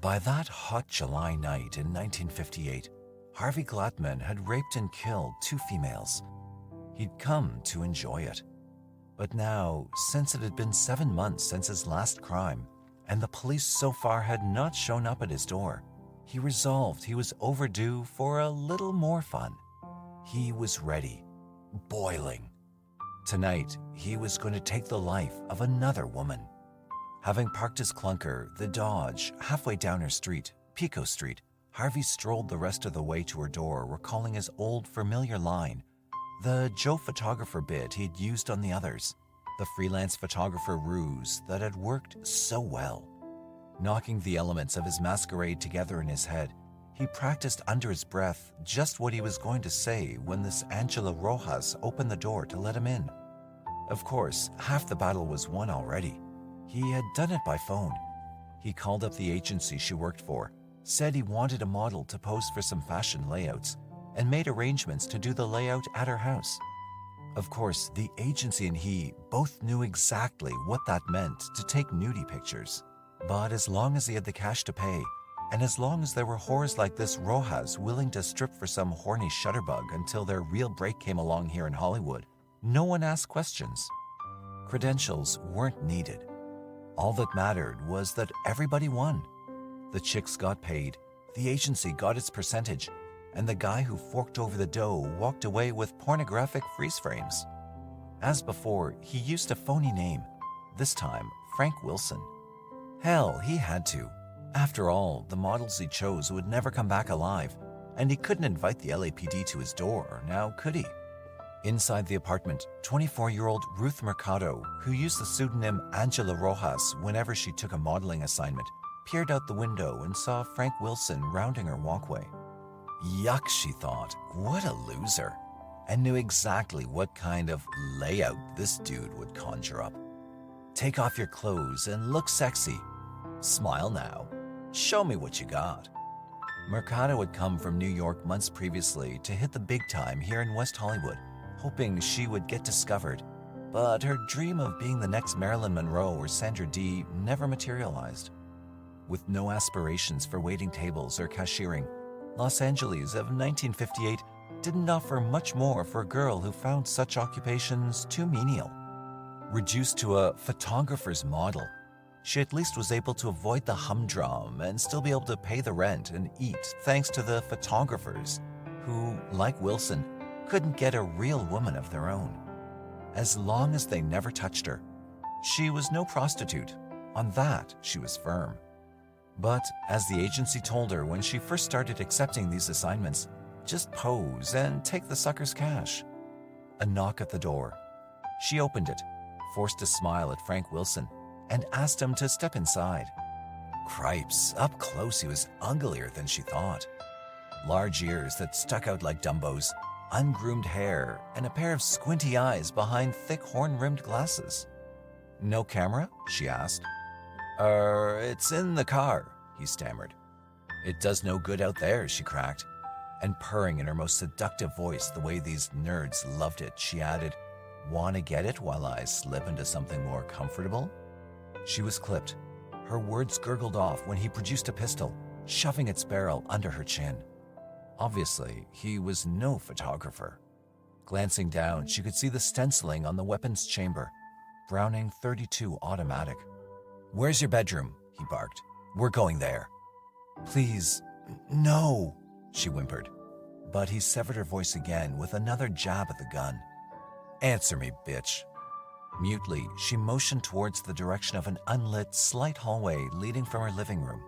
By that hot July night in 1958, Harvey Glatman had raped and killed 2 females. He'd come to enjoy it. But now, since it had been 7 months since his last crime, and the police so far had not shown up at his door, he resolved he was overdue for a little more fun. He was ready, boiling. Tonight, he was going to take the life of another woman. Having parked his clunker, the Dodge, halfway down her street, Pico Street, Harvey strolled the rest of the way to her door, recalling his old familiar line, the Joe photographer bit he'd used on the others, the freelance photographer ruse that had worked so well. Knocking the elements of his masquerade together in his head, he practiced under his breath just what he was going to say when this Angela Rojas opened the door to let him in. Of course, half the battle was won already. He had done it by phone. He called up the agency she worked for, said he wanted a model to pose for some fashion layouts, and made arrangements to do the layout at her house. Of course, the agency and he both knew exactly what that meant to take nudie pictures. But as long as he had the cash to pay, and as long as there were whores like this Rojas willing to strip for some horny shutterbug until their real break came along here in Hollywood, no one asked questions. Credentials weren't needed. All that mattered was that everybody won. The chicks got paid, the agency got its percentage, and the guy who forked over the dough walked away with pornographic freeze frames. As before, he used a phony name, this time Frank Wilson. Hell, he had to. After all, the models he chose would never come back alive, and he couldn't invite the LAPD to his door, now could he? Inside the apartment, 24-year-old Ruth Mercado, who used the pseudonym Angela Rojas whenever she took a modeling assignment, peered out the window and saw Frank Wilson rounding her walkway. Yuck, she thought, what a loser, and knew exactly what kind of layout this dude would conjure up. Take off your clothes and look sexy. Smile now. Show me what you got. Mercado had come from New York months previously to hit the big time here in West Hollywood, hoping she would get discovered, but her dream of being the next Marilyn Monroe or Sandra Dee never materialized. With no aspirations for waiting tables or cashiering, Los Angeles of 1958 didn't offer much more for a girl who found such occupations too menial. Reduced to a photographer's model, she at least was able to avoid the humdrum and still be able to pay the rent and eat thanks to the photographers who, like Wilson, couldn't get a real woman of their own. As long as they never touched her, she was no prostitute. On that, she was firm. But as the agency told her when she first started accepting these assignments, just pose and take the sucker's cash. A knock at the door. She opened it, forced a smile at Frank Wilson, and asked him to step inside. Cripes, up close he was uglier than she thought. Large ears that stuck out like Dumbo's, ungroomed hair, and a pair of squinty eyes behind thick horn-rimmed glasses. No camera? She asked. It's in the car, he stammered. It does no good out there, she cracked. And purring in her most seductive voice the way these nerds loved it, she added, "Want to get it while I slip into something more comfortable?" She was clipped. Her words gurgled off when he produced a pistol, shoving its barrel under her chin. Obviously, he was no photographer. Glancing down, she could see the stenciling on the weapon's chamber. Browning .32 automatic. "Where's your bedroom?" he barked. "We're going there." "Please, no," she whimpered. But he severed her voice again with another jab at the gun. "Answer me, bitch." Mutely, she motioned towards the direction of an unlit, slight hallway leading from her living room.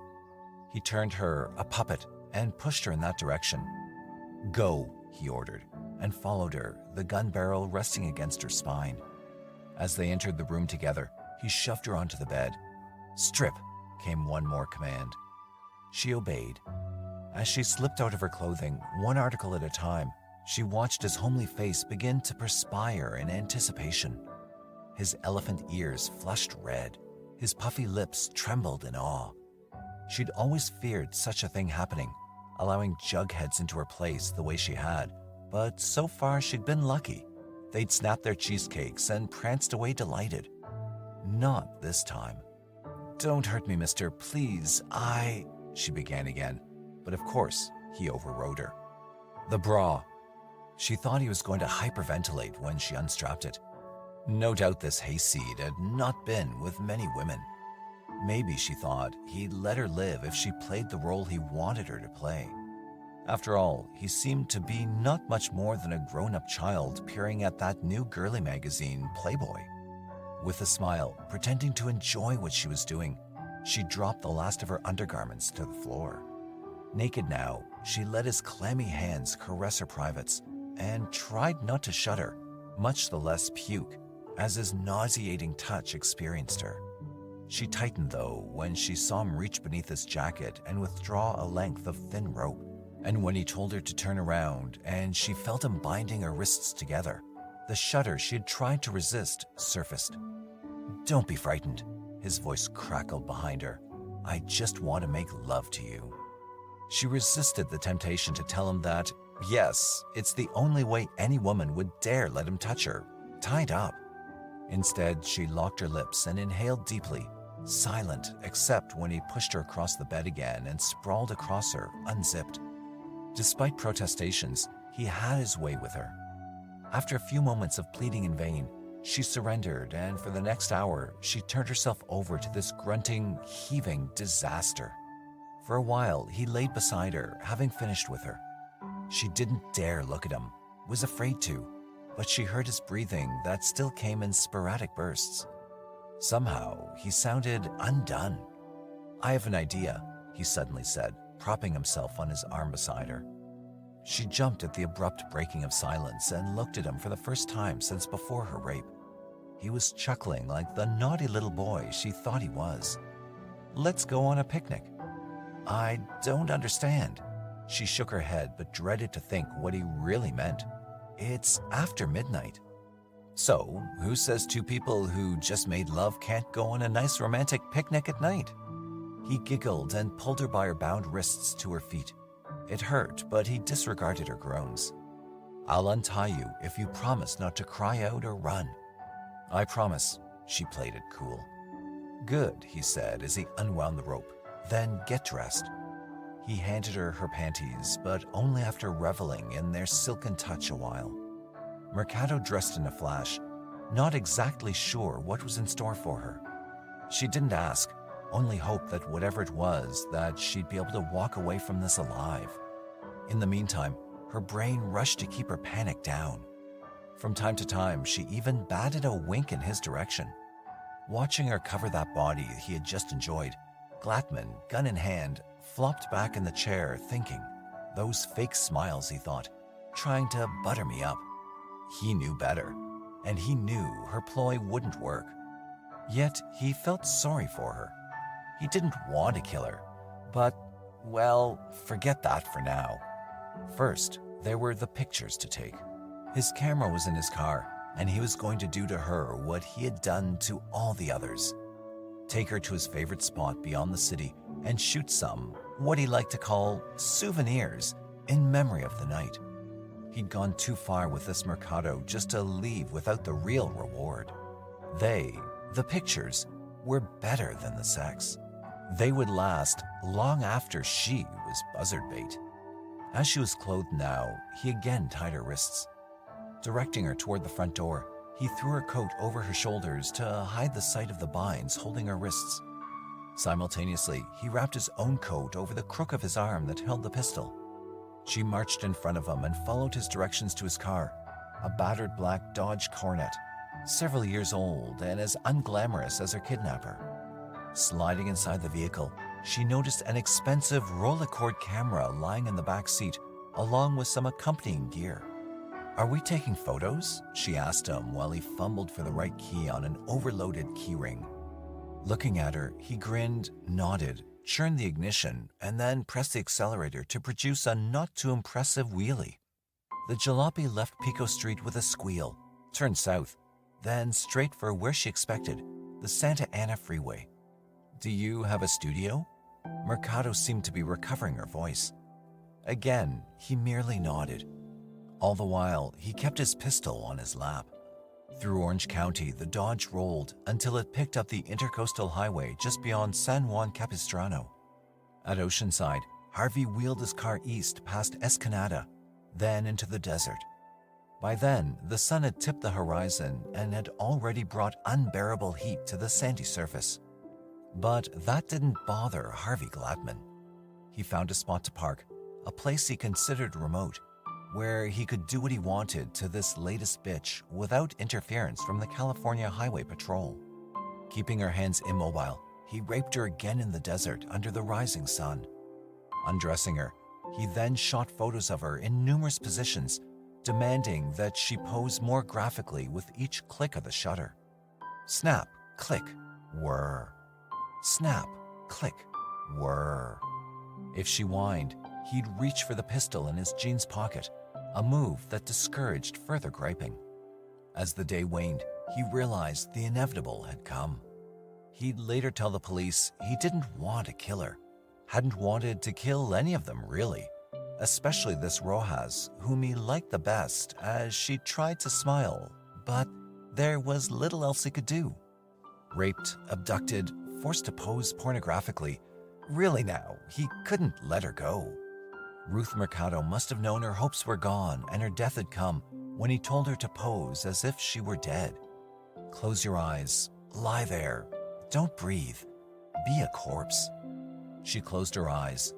He turned her, a puppet, and pushed her in that direction. "Go," he ordered, and followed her, the gun barrel resting against her spine. As they entered the room together, he shoved her onto the bed. "Strip," came one more command. She obeyed. As she slipped out of her clothing, one article at a time, she watched his homely face begin to perspire in anticipation. His elephant ears flushed red. His puffy lips trembled in awe. She'd always feared such a thing happening, allowing jugheads into her place the way she had, but so far she'd been lucky. They'd snapped their cheesecakes and pranced away delighted. Not this time. "Don't hurt me, mister, please. she began again, but of course, he overrode her. The bra. She thought he was going to hyperventilate when she unstrapped it. No doubt this hayseed had not been with many women. Maybe she thought he'd let her live if she played the role he wanted her to play. After all, he seemed to be not much more than a grown-up child peering at that new girly magazine, Playboy. With a smile, pretending to enjoy what she was doing, she dropped the last of her undergarments to the floor. Naked now, she let his clammy hands caress her privates and tried not to shudder, much the less puke, as his nauseating touch experienced her. She tightened, though, when she saw him reach beneath his jacket and withdraw a length of thin rope, and when he told her to turn around and she felt him binding her wrists together, the shudder she had tried to resist surfaced. "Don't be frightened," his voice crackled behind her. "I just want to make love to you." She resisted the temptation to tell him that, yes, it's the only way any woman would dare let him touch her, tied up. Instead, she locked her lips and inhaled deeply, silent except when he pushed her across the bed again and sprawled across her, unzipped. Despite protestations, he had his way with her. After a few moments of pleading in vain, she surrendered, and for the next hour, she turned herself over to this grunting, heaving disaster. For a while, he laid beside her, having finished with her. She didn't dare look at him, was afraid to, but she heard his breathing that still came in sporadic bursts. Somehow, he sounded undone. "I have an idea," he suddenly said, propping himself on his arm beside her. She jumped at the abrupt breaking of silence and looked at him for the first time since before her rape. He was chuckling like the naughty little boy she thought he was. "Let's go on a picnic." "I don't understand." She shook her head but dreaded to think what he really meant. "It's after midnight." "So, who says two people who just made love can't go on a nice romantic picnic at night?" He giggled and pulled her by her bound wrists to her feet. It hurt, but he disregarded her groans. "I'll untie you if you promise not to cry out or run." "I promise," she played it cool. "Good," he said as he unwound the rope. "Then get dressed." He handed her her panties, but only after reveling in their silken touch a while. Mercado dressed in a flash, not exactly sure what was in store for her. She didn't ask, only hoped that whatever it was, that she'd be able to walk away from this alive. In the meantime, her brain rushed to keep her panic down. From time to time, she even batted a wink in his direction. Watching her cover that body he had just enjoyed, Glatman, gun in hand, flopped back in the chair thinking, "Those fake smiles," he thought, "trying to butter me up." He knew better, and he knew her ploy wouldn't work. Yet he felt sorry for her. He didn't want to kill her, but, well, forget that for now. First, there were the pictures to take. His camera was in his car, and he was going to do to her what he had done to all the others. Take her to his favorite spot beyond the city and shoot some, what he liked to call, souvenirs in memory of the night. He'd gone too far with this Mercado just to leave without the real reward. They, the pictures, were better than the sex. They would last long after she was buzzard bait. As she was clothed now, he again tied her wrists. Directing her toward the front door, he threw her coat over her shoulders to hide the sight of the binds holding her wrists. Simultaneously, he wrapped his own coat over the crook of his arm that held the pistol. She marched in front of him and followed his directions to his car, a battered black Dodge Coronet, several years old and as unglamorous as her kidnapper. Sliding inside the vehicle, she noticed an expensive Rolleicord camera lying in the back seat, along with some accompanying gear. "Are we taking photos?" she asked him while he fumbled for the right key on an overloaded keyring. Looking at her, he grinned, nodded, churned the ignition, and then pressed the accelerator to produce a not-too-impressive wheelie. The jalopy left Pico Street with a squeal, turned south, then straight for where she expected, the Santa Ana Freeway. "Do you have a studio?" Mercado seemed to be recovering her voice. Again, he merely nodded. All the while, he kept his pistol on his lap. Through Orange County, the Dodge rolled until it picked up the Intercoastal Highway just beyond San Juan Capistrano. At Oceanside, Harvey wheeled his car east past Escanada, then into the desert. By then, the sun had tipped the horizon and had already brought unbearable heat to the sandy surface. But that didn't bother Harvey Glatman. He found a spot to park, a place he considered remote, where he could do what he wanted to this latest bitch without interference from the California Highway Patrol. Keeping her hands immobile, he raped her again in the desert under the rising sun. Undressing her, he then shot photos of her in numerous positions, demanding that she pose more graphically with each click of the shutter. Snap, click, whir. Snap, click, whir. If she whined, he'd reach for the pistol in his jeans pocket, a move that discouraged further griping. As the day waned, he realized the inevitable had come. He'd later tell the police he didn't want to kill her, hadn't wanted to kill any of them really, especially this Rojas, whom he liked the best as she tried to smile, but there was little else he could do. Raped, abducted, forced to pose pornographically, really now, he couldn't let her go. Ruth Mercado must have known her hopes were gone and her death had come when he told her to pose as if she were dead. Close your eyes, lie there, don't breathe, be a corpse. She closed her eyes.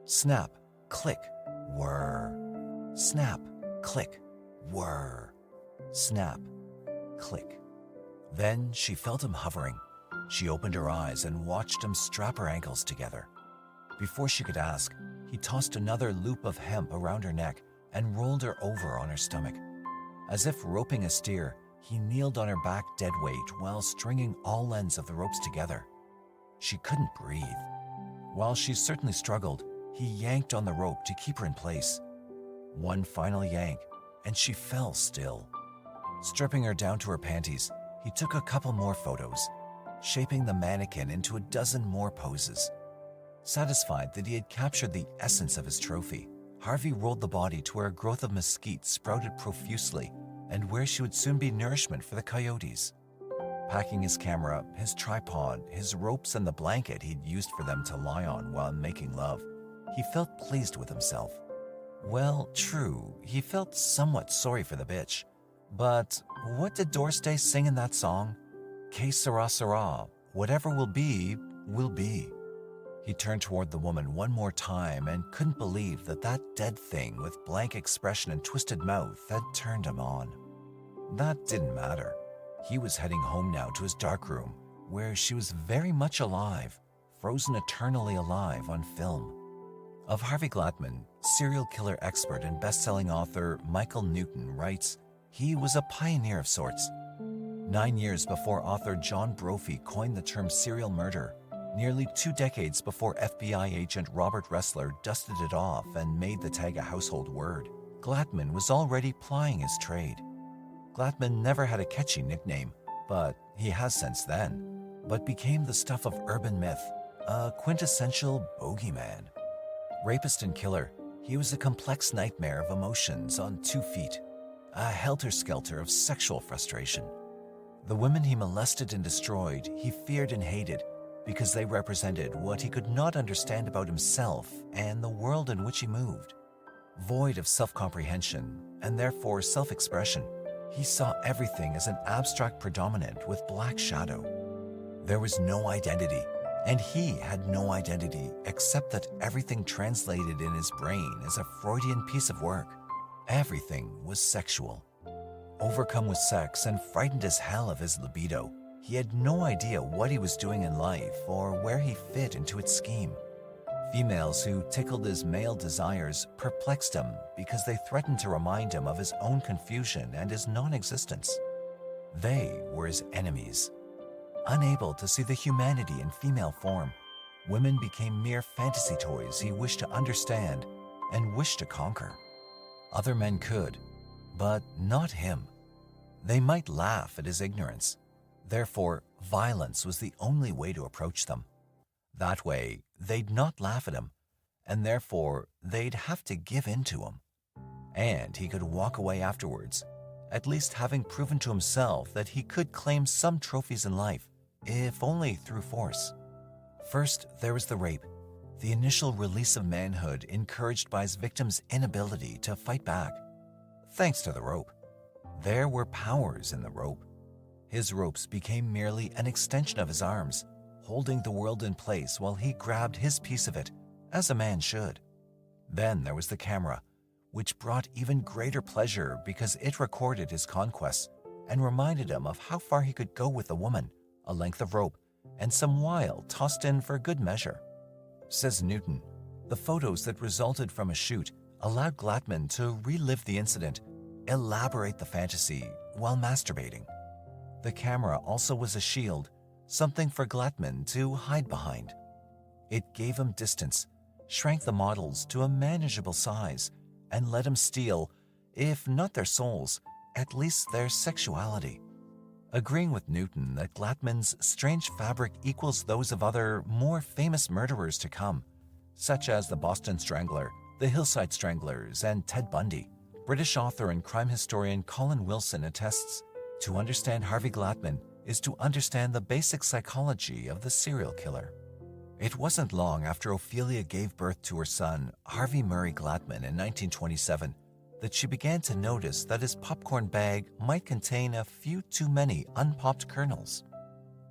Snap, click, whir. Snap, click, whir. Snap, click. Then she felt him hovering. She opened her eyes and watched him strap her ankles together. Before she could ask, he tossed another loop of hemp around her neck and rolled her over on her stomach. As if roping a steer, he kneeled on her back dead weight while stringing all ends of the ropes together. She couldn't breathe. While she certainly struggled, he yanked on the rope to keep her in place. One final yank, and she fell still. Stripping her down to her panties, he took a couple more photos, shaping the mannequin into a dozen more poses. Satisfied that he had captured the essence of his trophy, Harvey rolled the body to where a growth of mesquite sprouted profusely and where she would soon be nourishment for the coyotes. Packing his camera, his tripod, his ropes, and the blanket he'd used for them to lie on while making love, he felt pleased with himself. Well, true, he felt somewhat sorry for the bitch. But what did Dorstay sing in that song? Que sera sera, whatever will be, will be. He turned toward the woman one more time and couldn't believe that that dead thing with blank expression and twisted mouth had turned him on. That didn't matter. He was heading home now to his darkroom, where she was very much alive, frozen eternally alive on film. Of Harvey Glatman, serial killer expert and best-selling author Michael Newton writes, he was a pioneer of sorts. 9 years before author John Brophy coined the term serial murder, nearly 2 decades before FBI agent Robert Ressler dusted it off and made the tag a household word, Glatman was already plying his trade. Glatman never had a catchy nickname, but he has since then, but became the stuff of urban myth, a quintessential bogeyman. Rapist and killer, he was a complex nightmare of emotions on 2 feet, a helter-skelter of sexual frustration. The women he molested and destroyed, he feared and hated because they represented what he could not understand about himself and the world in which he moved. Void of self-comprehension and therefore self-expression, he saw everything as an abstract predominant with black shadow. There was no identity, and he had no identity except that everything translated in his brain as a Freudian piece of work. Everything was sexual. Overcome with sex and frightened as hell of his libido, he had no idea what he was doing in life or where he fit into its scheme. Females who tickled his male desires perplexed him because they threatened to remind him of his own confusion and his non-existence. They were his enemies. Unable to see the humanity in female form, women became mere fantasy toys he wished to understand and wished to conquer. Other men could, but not him. They might laugh at his ignorance. Therefore, violence was the only way to approach them. That way, they'd not laugh at him, and therefore they'd have to give in to him. And he could walk away afterwards, at least having proven to himself that he could claim some trophies in life, if only through force. First, there was the rape. the initial release of manhood encouraged by his victim's inability to fight back. Thanks to the rope. There were powers in the rope. His ropes became merely an extension of his arms, holding the world in place while he grabbed his piece of it, as a man should. Then there was the camera, which brought even greater pleasure because it recorded his conquests and reminded him of how far he could go with a woman, a length of rope, and some wile tossed in for good measure. Says Newton, the photos that resulted from a shoot allowed Glatman to relive the incident, elaborate the fantasy while masturbating. The camera also was a shield, something for Glatman to hide behind. It gave him distance, shrank the models to a manageable size, and let him steal, if not their souls, at least their sexuality. Agreeing with Newton that Glatman's strange fabric equals those of other, more famous murderers to come, such as the Boston Strangler, the Hillside Stranglers, and Ted Bundy, British author and crime historian Colin Wilson attests, to understand Harvey Glatman is to understand the basic psychology of the serial killer. It wasn't long after Ophelia gave birth to her son, Harvey Murray Glatman, in 1927, that she began to notice that his popcorn bag might contain a few too many unpopped kernels.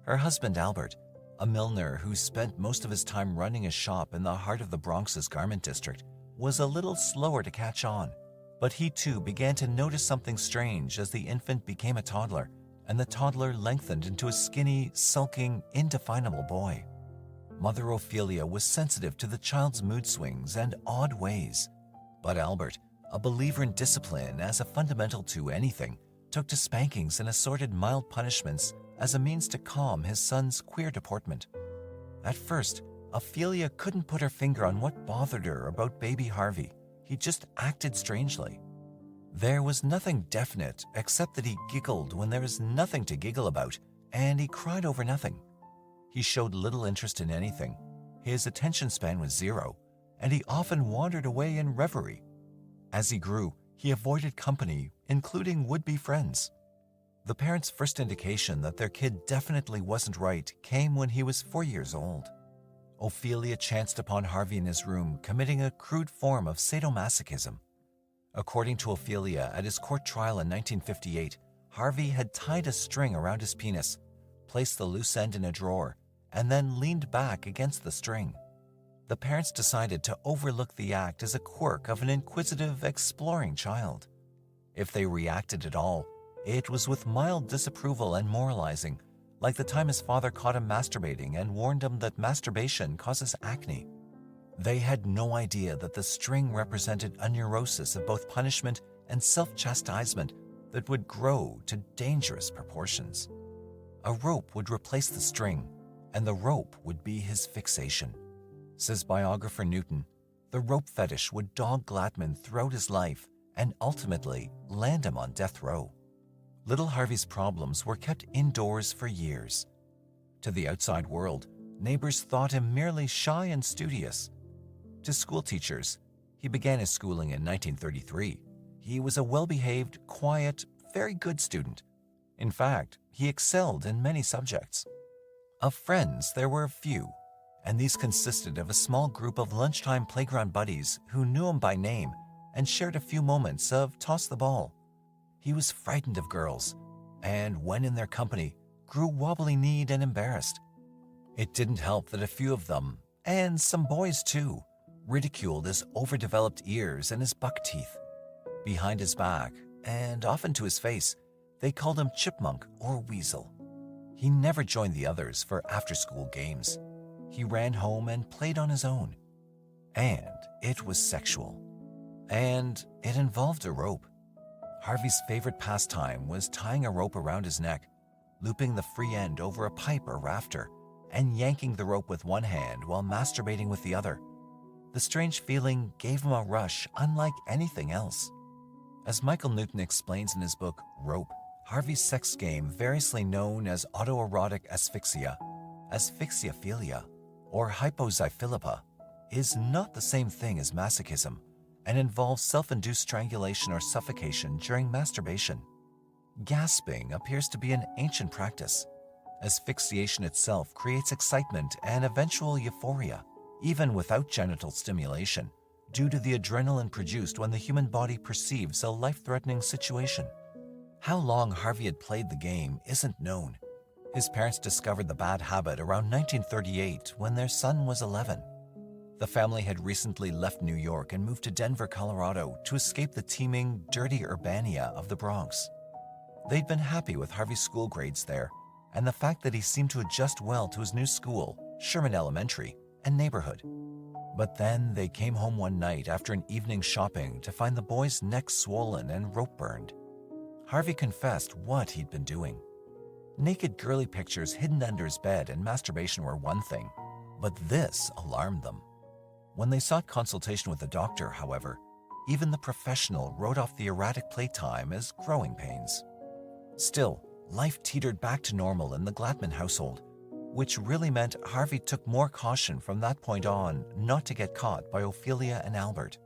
Her husband, Albert, a milliner who spent most of his time running a shop in the heart of the Bronx's garment district, was a little slower to catch on, but he too began to notice something strange as the infant became a toddler, and the toddler lengthened into a skinny, sulking, indefinable boy. Mother Ophelia was sensitive to the child's mood swings and odd ways, but Albert, a believer in discipline as a fundamental to anything, took to spankings and assorted mild punishments as a means to calm his son's queer deportment. At first, Ophelia couldn't put her finger on what bothered her about baby Harvey. He just acted strangely. There was nothing definite except that he giggled when there was nothing to giggle about, and he cried over nothing. He showed little interest in anything. His attention span was zero, and he often wandered away in reverie. As he grew, he avoided company, including would-be friends. The parents' first indication that their kid definitely wasn't right came when he was 4 years old. Ophelia chanced upon Harvey in his room committing a crude form of sadomasochism. According to Ophelia, at his court trial in 1958, Harvey had tied a string around his penis, placed the loose end in a drawer, and then leaned back against the string. The parents decided to overlook the act as a quirk of an inquisitive, exploring child. If they reacted at all, it was with mild disapproval and moralizing, like the time his father caught him masturbating and warned him that masturbation causes acne. They had no idea that the string represented a neurosis of both punishment and self-chastisement that would grow to dangerous proportions. A rope would replace the string, and the rope would be his fixation. Says biographer Newton, the rope fetish would dog Glatman throughout his life and ultimately land him on death row. Little Harvey's problems were kept indoors for years. To the outside world, neighbors thought him merely shy and studious. To school teachers, he began his schooling in 1933. He was a well-behaved, quiet, very good student. In fact, he excelled in many subjects. Of friends, there were few, and these consisted of a small group of lunchtime playground buddies who knew him by name and shared a few moments of toss the ball. He was frightened of girls, and when in their company, grew wobbly-kneed and embarrassed. It didn't help that a few of them, and some boys too, ridiculed his overdeveloped ears and his buck teeth. Behind his back, and often to his face, they called him Chipmunk or Weasel. He never joined the others for after-school games. He ran home and played on his own. And it was sexual. And it involved a rope. Harvey's favorite pastime was tying a rope around his neck, looping the free end over a pipe or rafter, and yanking the rope with one hand while masturbating with the other. The strange feeling gave him a rush unlike anything else. As Michael Newton explains in his book, Rope, Harvey's sex game, variously known as autoerotic asphyxia, asphyxiophilia, or hypoxyphilippa, is not the same thing as masochism and involves self-induced strangulation or suffocation during masturbation. Gasping appears to be an ancient practice. Asphyxiation itself creates excitement and eventual euphoria. even without genital stimulation, due to the adrenaline produced when the human body perceives a life-threatening situation. How long Harvey had played the game isn't known. His parents discovered the bad habit around 1938 when their son was 11. The family had recently left New York and moved to Denver, Colorado to escape the teeming, dirty urbania of the Bronx. They'd been happy with Harvey's school grades there, and the fact that he seemed to adjust well to his new school, Sherman Elementary, and neighborhood. But then they came home one night after an evening shopping to find the boy's neck swollen and rope burned. Harvey confessed what he'd been doing. Naked girly pictures hidden under his bed and masturbation were one thing, but this alarmed them. When they sought consultation with the doctor, however, even the professional wrote off the erratic playtime as growing pains. Still, life teetered back to normal in the Glatman household, which really meant Harvey took more caution from that point on not to get caught by Ophelia and Albert.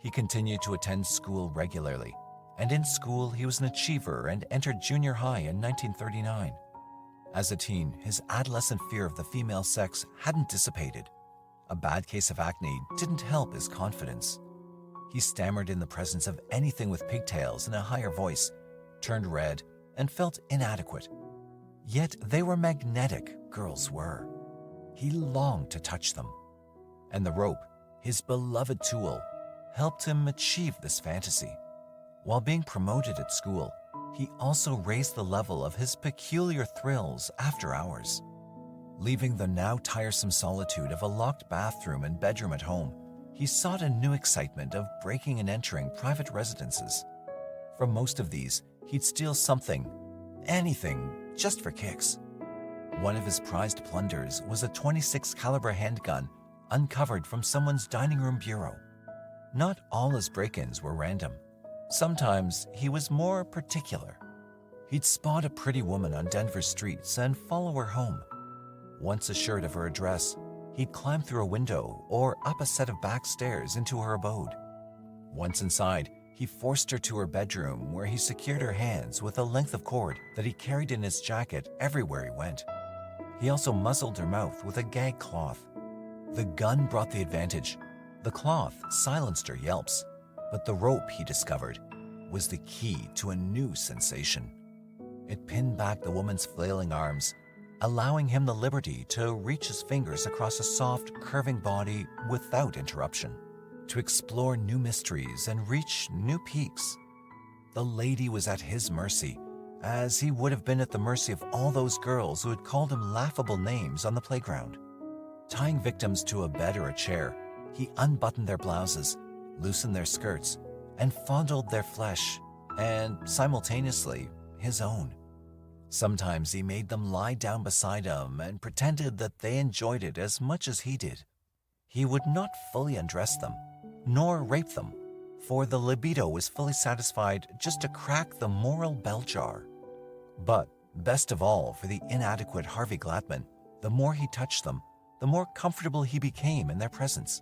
He continued to attend school regularly, and in school he was an achiever and entered junior high in 1939. As a teen, his adolescent fear of the female sex hadn't dissipated. A bad case of acne didn't help his confidence. He stammered in the presence of anything with pigtails in a higher voice, turned red, and felt inadequate. Yet they were magnetic, girls were. He longed to touch them. And the rope, his beloved tool, helped him achieve this fantasy. While being promoted at school, he also raised the level of his peculiar thrills after hours. Leaving the now tiresome solitude of a locked bathroom and bedroom at home, he sought a new excitement of breaking and entering private residences. From most of these, he'd steal something, anything, just for kicks. One of his prized plunders was a .26 caliber handgun uncovered from someone's dining room bureau. Not all his break-ins were random. Sometimes he was more particular. He'd spot a pretty woman on Denver streets and follow her home. Once assured of her address, he'd climb through a window or up a set of back stairs into her abode. Once inside, he forced her to her bedroom where he secured her hands with a length of cord that he carried in his jacket everywhere he went. He also muzzled her mouth with a gag cloth. The gun brought the advantage. The cloth silenced her yelps, but the rope, he discovered, was the key to a new sensation. It pinned back the woman's flailing arms, allowing him the liberty to reach his fingers across a soft, curving body without interruption, to explore new mysteries and reach new peaks. The lady was at his mercy, as he would have been at the mercy of all those girls who had called him laughable names on the playground. Tying victims to a bed or a chair, he unbuttoned their blouses, loosened their skirts, and fondled their flesh, and simultaneously his own. Sometimes he made them lie down beside him and pretended that they enjoyed it as much as he did. He would not fully undress them, nor rape them, for the libido was fully satisfied just to crack the moral bell jar. But, best of all for the inadequate Harvey Glatman, the more he touched them, the more comfortable he became in their presence.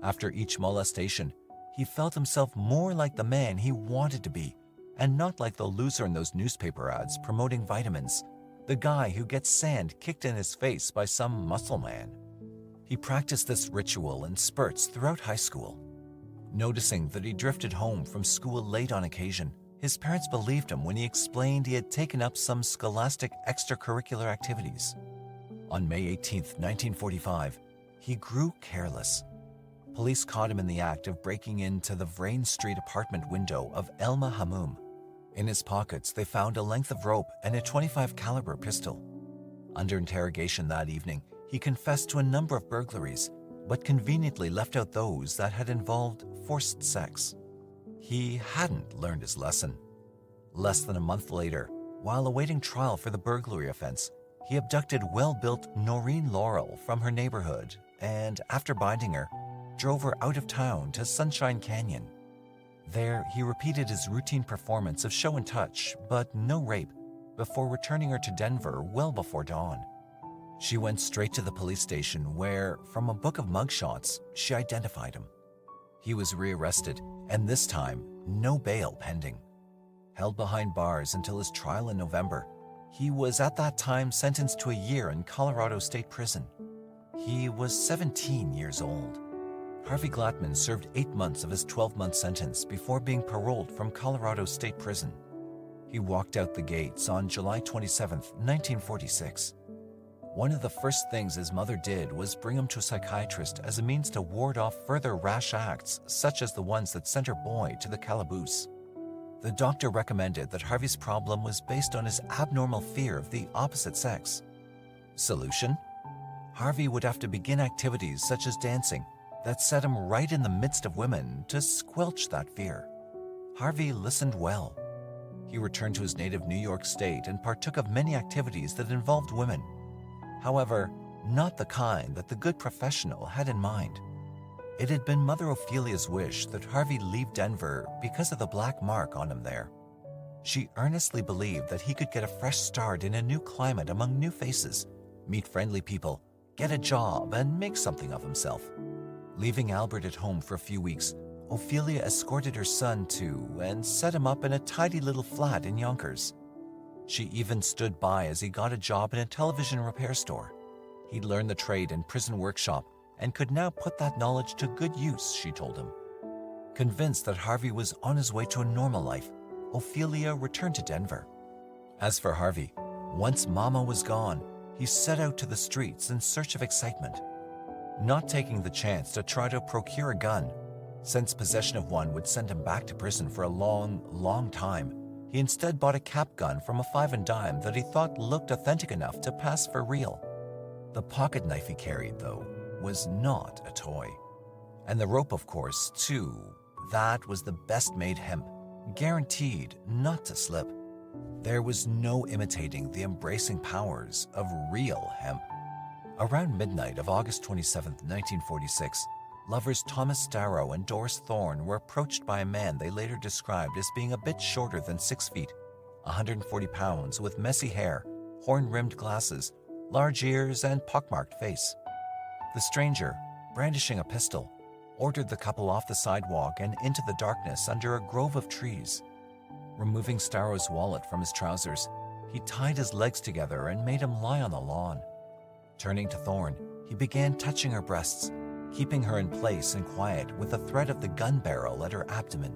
After each molestation, he felt himself more like the man he wanted to be, and not like the loser in those newspaper ads promoting vitamins, the guy who gets sand kicked in his face by some muscle man. He practiced this ritual in spurts throughout high school. Noticing that he drifted home from school late on occasion, his parents believed him when he explained he had taken up some scholastic extracurricular activities. On May 18, 1945, he grew careless. Police caught him in the act of breaking into the Vrain Street apartment window of Elma Hamoum. In his pockets, they found a length of rope and a .25 caliber pistol. Under interrogation that evening, he confessed to a number of burglaries, but conveniently left out those that had involved forced sex. He hadn't learned his lesson. Less than a month later, while awaiting trial for the burglary offense, he abducted well-built Noreen Laurel from her neighborhood and, after binding her, drove her out of town to Sunshine Canyon. There, he repeated his routine performance of show and touch, but no rape, before returning her to Denver well before dawn. She went straight to the police station where, from a book of mugshots, she identified him. He was rearrested, and this time, no bail pending. Held behind bars until his trial in November, he was at that time sentenced to a year in Colorado State Prison. He was 17 years old. Harvey Glatman served 8 months of his 12-month sentence before being paroled from Colorado State Prison. He walked out the gates on July 27, 1946. One of the first things his mother did was bring him to a psychiatrist as a means to ward off further rash acts, such as the ones that sent her boy to the calaboose. The doctor recommended that Harvey's problem was based on his abnormal fear of the opposite sex. Solution? Harvey would have to begin activities such as dancing that set him right in the midst of women to squelch that fear. Harvey listened well. He returned to his native New York State and partook of many activities that involved women. However, not the kind that the good professional had in mind. It had been Mother Ophelia's wish that Harvey leave Denver because of the black mark on him there. She earnestly believed that he could get a fresh start in a new climate among new faces, meet friendly people, get a job, and make something of himself. Leaving Albert at home for a few weeks, Ophelia escorted her son to and set him up in a tidy little flat in Yonkers. She even stood by as he got a job in a television repair store. He'd learned the trade in prison workshop and could now put that knowledge to good use, she told him. Convinced that Harvey was on his way to a normal life, Ophelia returned to Denver. As for Harvey, once Mama was gone, he set out to the streets in search of excitement. Not taking the chance to try to procure a gun, since possession of one would send him back to prison for a long, long time, he instead bought a cap gun from a 5 and dime that he thought looked authentic enough to pass for real. The pocket knife he carried, though, was not a toy. And the rope, of course, too, that was the best-made hemp, guaranteed not to slip. There was no imitating the embracing powers of real hemp. Around midnight of August 27, 1946, lovers Thomas Starrow and Doris Thorne were approached by a man they later described as being a bit shorter than 6 feet, 140 pounds, with messy hair, horn-rimmed glasses, large ears, and pockmarked face. The stranger, brandishing a pistol, ordered the couple off the sidewalk and into the darkness under a grove of trees. Removing Starrow's wallet from his trousers, he tied his legs together and made him lie on the lawn. Turning to Thorne, he began touching her breasts, keeping her in place and quiet with the threat of the gun barrel at her abdomen.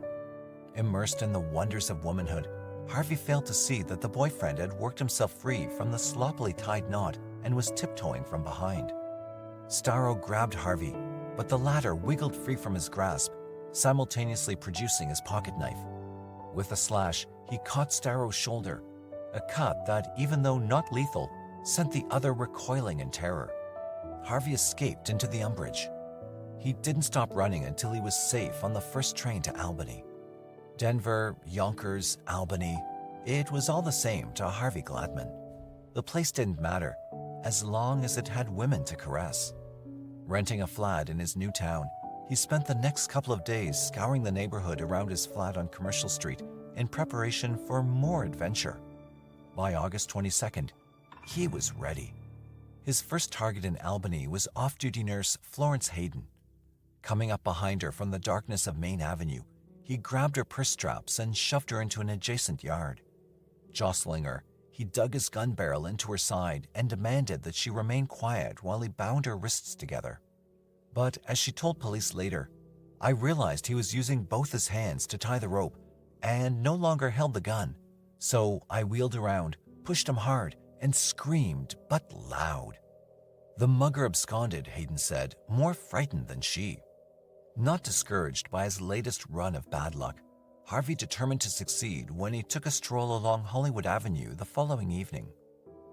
Immersed in the wonders of womanhood, Harvey failed to see that the boyfriend had worked himself free from the sloppily tied knot and was tiptoeing from behind. Starrow grabbed Harvey, but the latter wiggled free from his grasp, simultaneously producing his pocket knife. With a slash, he caught Starrow's shoulder, a cut that, even though not lethal, sent the other recoiling in terror. Harvey escaped into the umbrage. He didn't stop running until he was safe on the first train to Albany. Denver, Yonkers, Albany, it was all the same to Harvey Glatman. The place didn't matter, as long as it had women to caress. Renting a flat in his new town, he spent the next couple of days scouring the neighborhood around his flat on Commercial Street in preparation for more adventure. By August 22nd, he was ready. His first target in Albany was off-duty nurse Florence Hayden. Coming up behind her from the darkness of Main Avenue, he grabbed her purse straps and shoved her into an adjacent yard. Jostling her, he dug his gun barrel into her side and demanded that she remain quiet while he bound her wrists together. But as she told police later, "I realized he was using both his hands to tie the rope and no longer held the gun, so I wheeled around, pushed him hard, and screamed, but loud." The mugger absconded, Hayden said, more frightened than she. Not discouraged by his latest run of bad luck, Harvey determined to succeed when he took a stroll along Hollywood Avenue the following evening.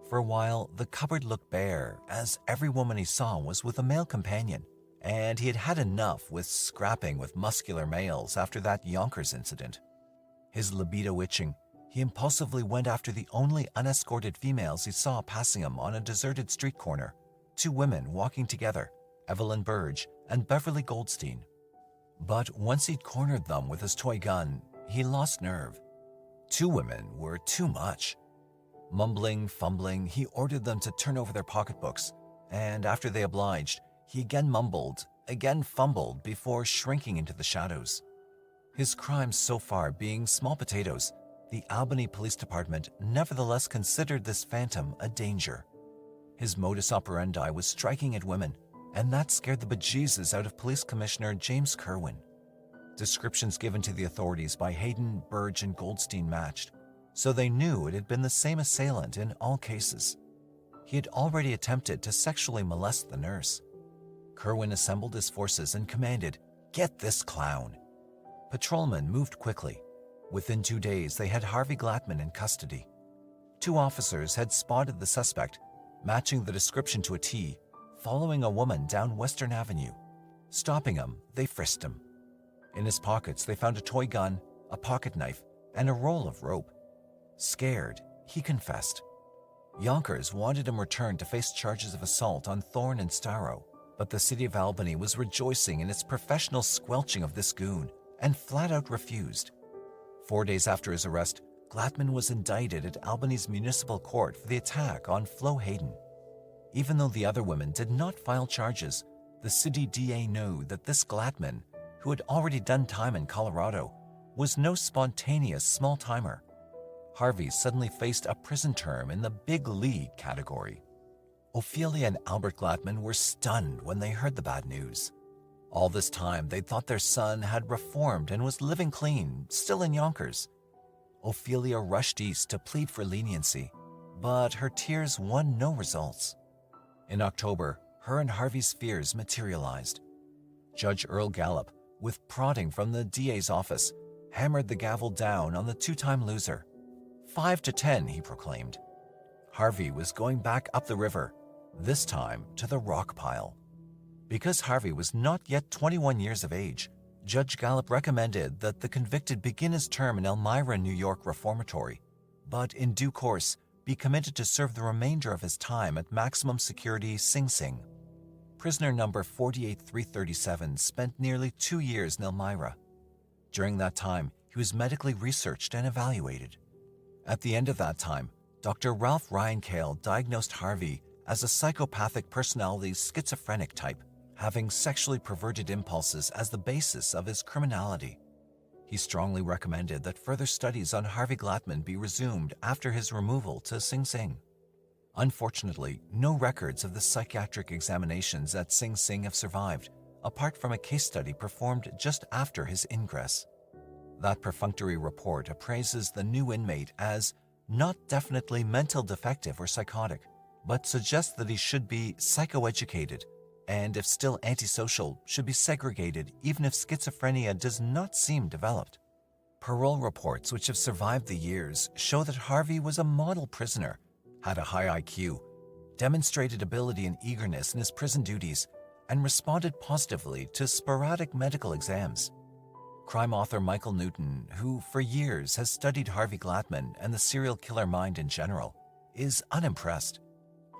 For a while, the cupboard looked bare, as every woman he saw was with a male companion, and he had had enough with scrapping with muscular males after that Yonkers incident. His libido itching, he impulsively went after the only unescorted females he saw passing him on a deserted street corner, 2 women walking together, Evelyn Burge and Beverly Goldstein. But once he'd cornered them with his toy gun, he lost nerve. 2 women were too much. Mumbling, fumbling, he ordered them to turn over their pocketbooks, and after they obliged, he again mumbled, again fumbled before shrinking into the shadows. His crimes so far being small potatoes, the Albany Police Department nevertheless considered this phantom a danger. His modus operandi was striking at women, and that scared the bejesus out of Police Commissioner James Kerwin. Descriptions given to the authorities by Hayden, Burge, and Goldstein matched, so they knew it had been the same assailant in all cases. He had already attempted to sexually molest the nurse. Kerwin assembled his forces and commanded, "Get this clown." Patrolmen moved quickly. Within 2 days, they had Harvey Glatman in custody. 2 officers had spotted the suspect, matching the description to a T, following a woman down Western Avenue. Stopping him, they frisked him. In his pockets, they found a toy gun, a pocket knife, and a roll of rope. Scared, he confessed. Yonkers wanted him returned to face charges of assault on Thorne and Starrow, but the city of Albany was rejoicing in its professional squelching of this goon and flat out refused. 4 days after his arrest, Glatman was indicted at Albany's municipal court for the attack on Flo Hayden. Even though the other women did not file charges, the city DA knew that this Glatman, who had already done time in Colorado, was no spontaneous small-timer. Harvey suddenly faced a prison term in the big league category. Ophelia and Albert Glatman were stunned when they heard the bad news. All this time, they thought their son had reformed and was living clean, still in Yonkers. Ophelia rushed east to plead for leniency, but her tears won no results. In October, her and Harvey's fears materialized. Judge Earl Gallup, with prodding from the DA's office, hammered the gavel down on the 2-time loser. 5-10, he proclaimed. Harvey was going back up the river, this time to the rock pile. Because Harvey was not yet 21 years of age, Judge Gallup recommended that the convicted begin his term in Elmira, New York Reformatory, but in due course be committed to serve the remainder of his time at maximum security Sing Sing. Prisoner number 48337 spent nearly 2 years in Elmira. During that time, he was medically researched and evaluated. At the end of that time, Dr. Ralph Ryan Cale diagnosed Harvey as a psychopathic personality schizophrenic type, having sexually perverted impulses as the basis of his criminality. He strongly recommended that further studies on Harvey Glatman be resumed after his removal to Sing Sing. Unfortunately, no records of the psychiatric examinations at Sing Sing have survived, apart from a case study performed just after his ingress. That perfunctory report appraises the new inmate as not definitely mental defective or psychotic, but suggests that he should be psychoeducated, and if still antisocial, should be segregated even if schizophrenia does not seem developed. Parole reports which have survived the years show that Harvey was a model prisoner, had a high IQ, demonstrated ability and eagerness in his prison duties, and responded positively to sporadic medical exams. Crime author Michael Newton, who for years has studied Harvey Glatman and the serial killer mind in general, is unimpressed.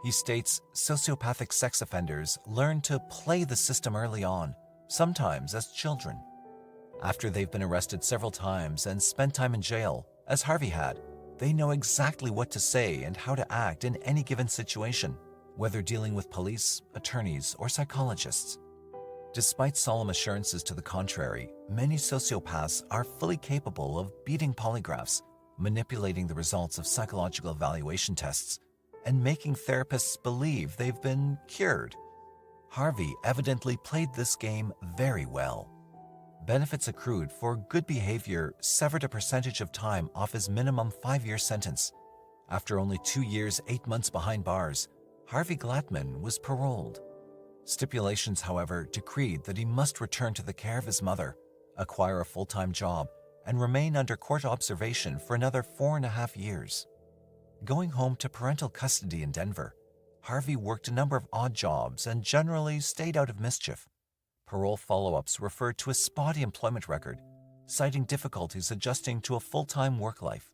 He states sociopathic sex offenders learn to play the system early on, sometimes as children. After they've been arrested several times and spent time in jail, as Harvey had, they know exactly what to say and how to act in any given situation, whether dealing with police, attorneys, or psychologists. Despite solemn assurances to the contrary, many sociopaths are fully capable of beating polygraphs, manipulating the results of psychological evaluation tests, and making therapists believe they've been cured. Harvey evidently played this game very well. Benefits accrued for good behavior severed a percentage of time off his minimum 5-year sentence. After only 2 years, 8 months behind bars, Harvey Glatman was paroled. Stipulations, however, decreed that he must return to the care of his mother, acquire a full-time job, and remain under court observation for another 4.5 years. Going home to parental custody in Denver, Harvey worked a number of odd jobs and generally stayed out of mischief. Parole follow-ups referred to a spotty employment record, citing difficulties adjusting to a full-time work life.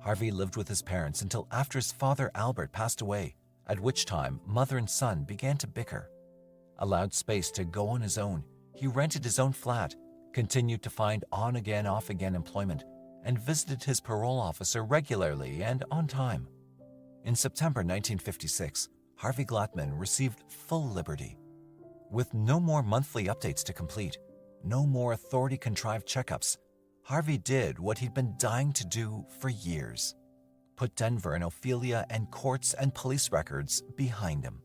Harvey lived with his parents until after his father Albert passed away, at which time mother and son began to bicker. Allowed space to go on his own, he rented his own flat, continued to find on-again, off-again employment, and visited his parole officer regularly and on time. In September 1956, Harvey Glatman received full liberty. With no more monthly updates to complete, no more authority-contrived checkups, Harvey did what he'd been dying to do for years: put Denver and Ophelia and courts and police records behind him.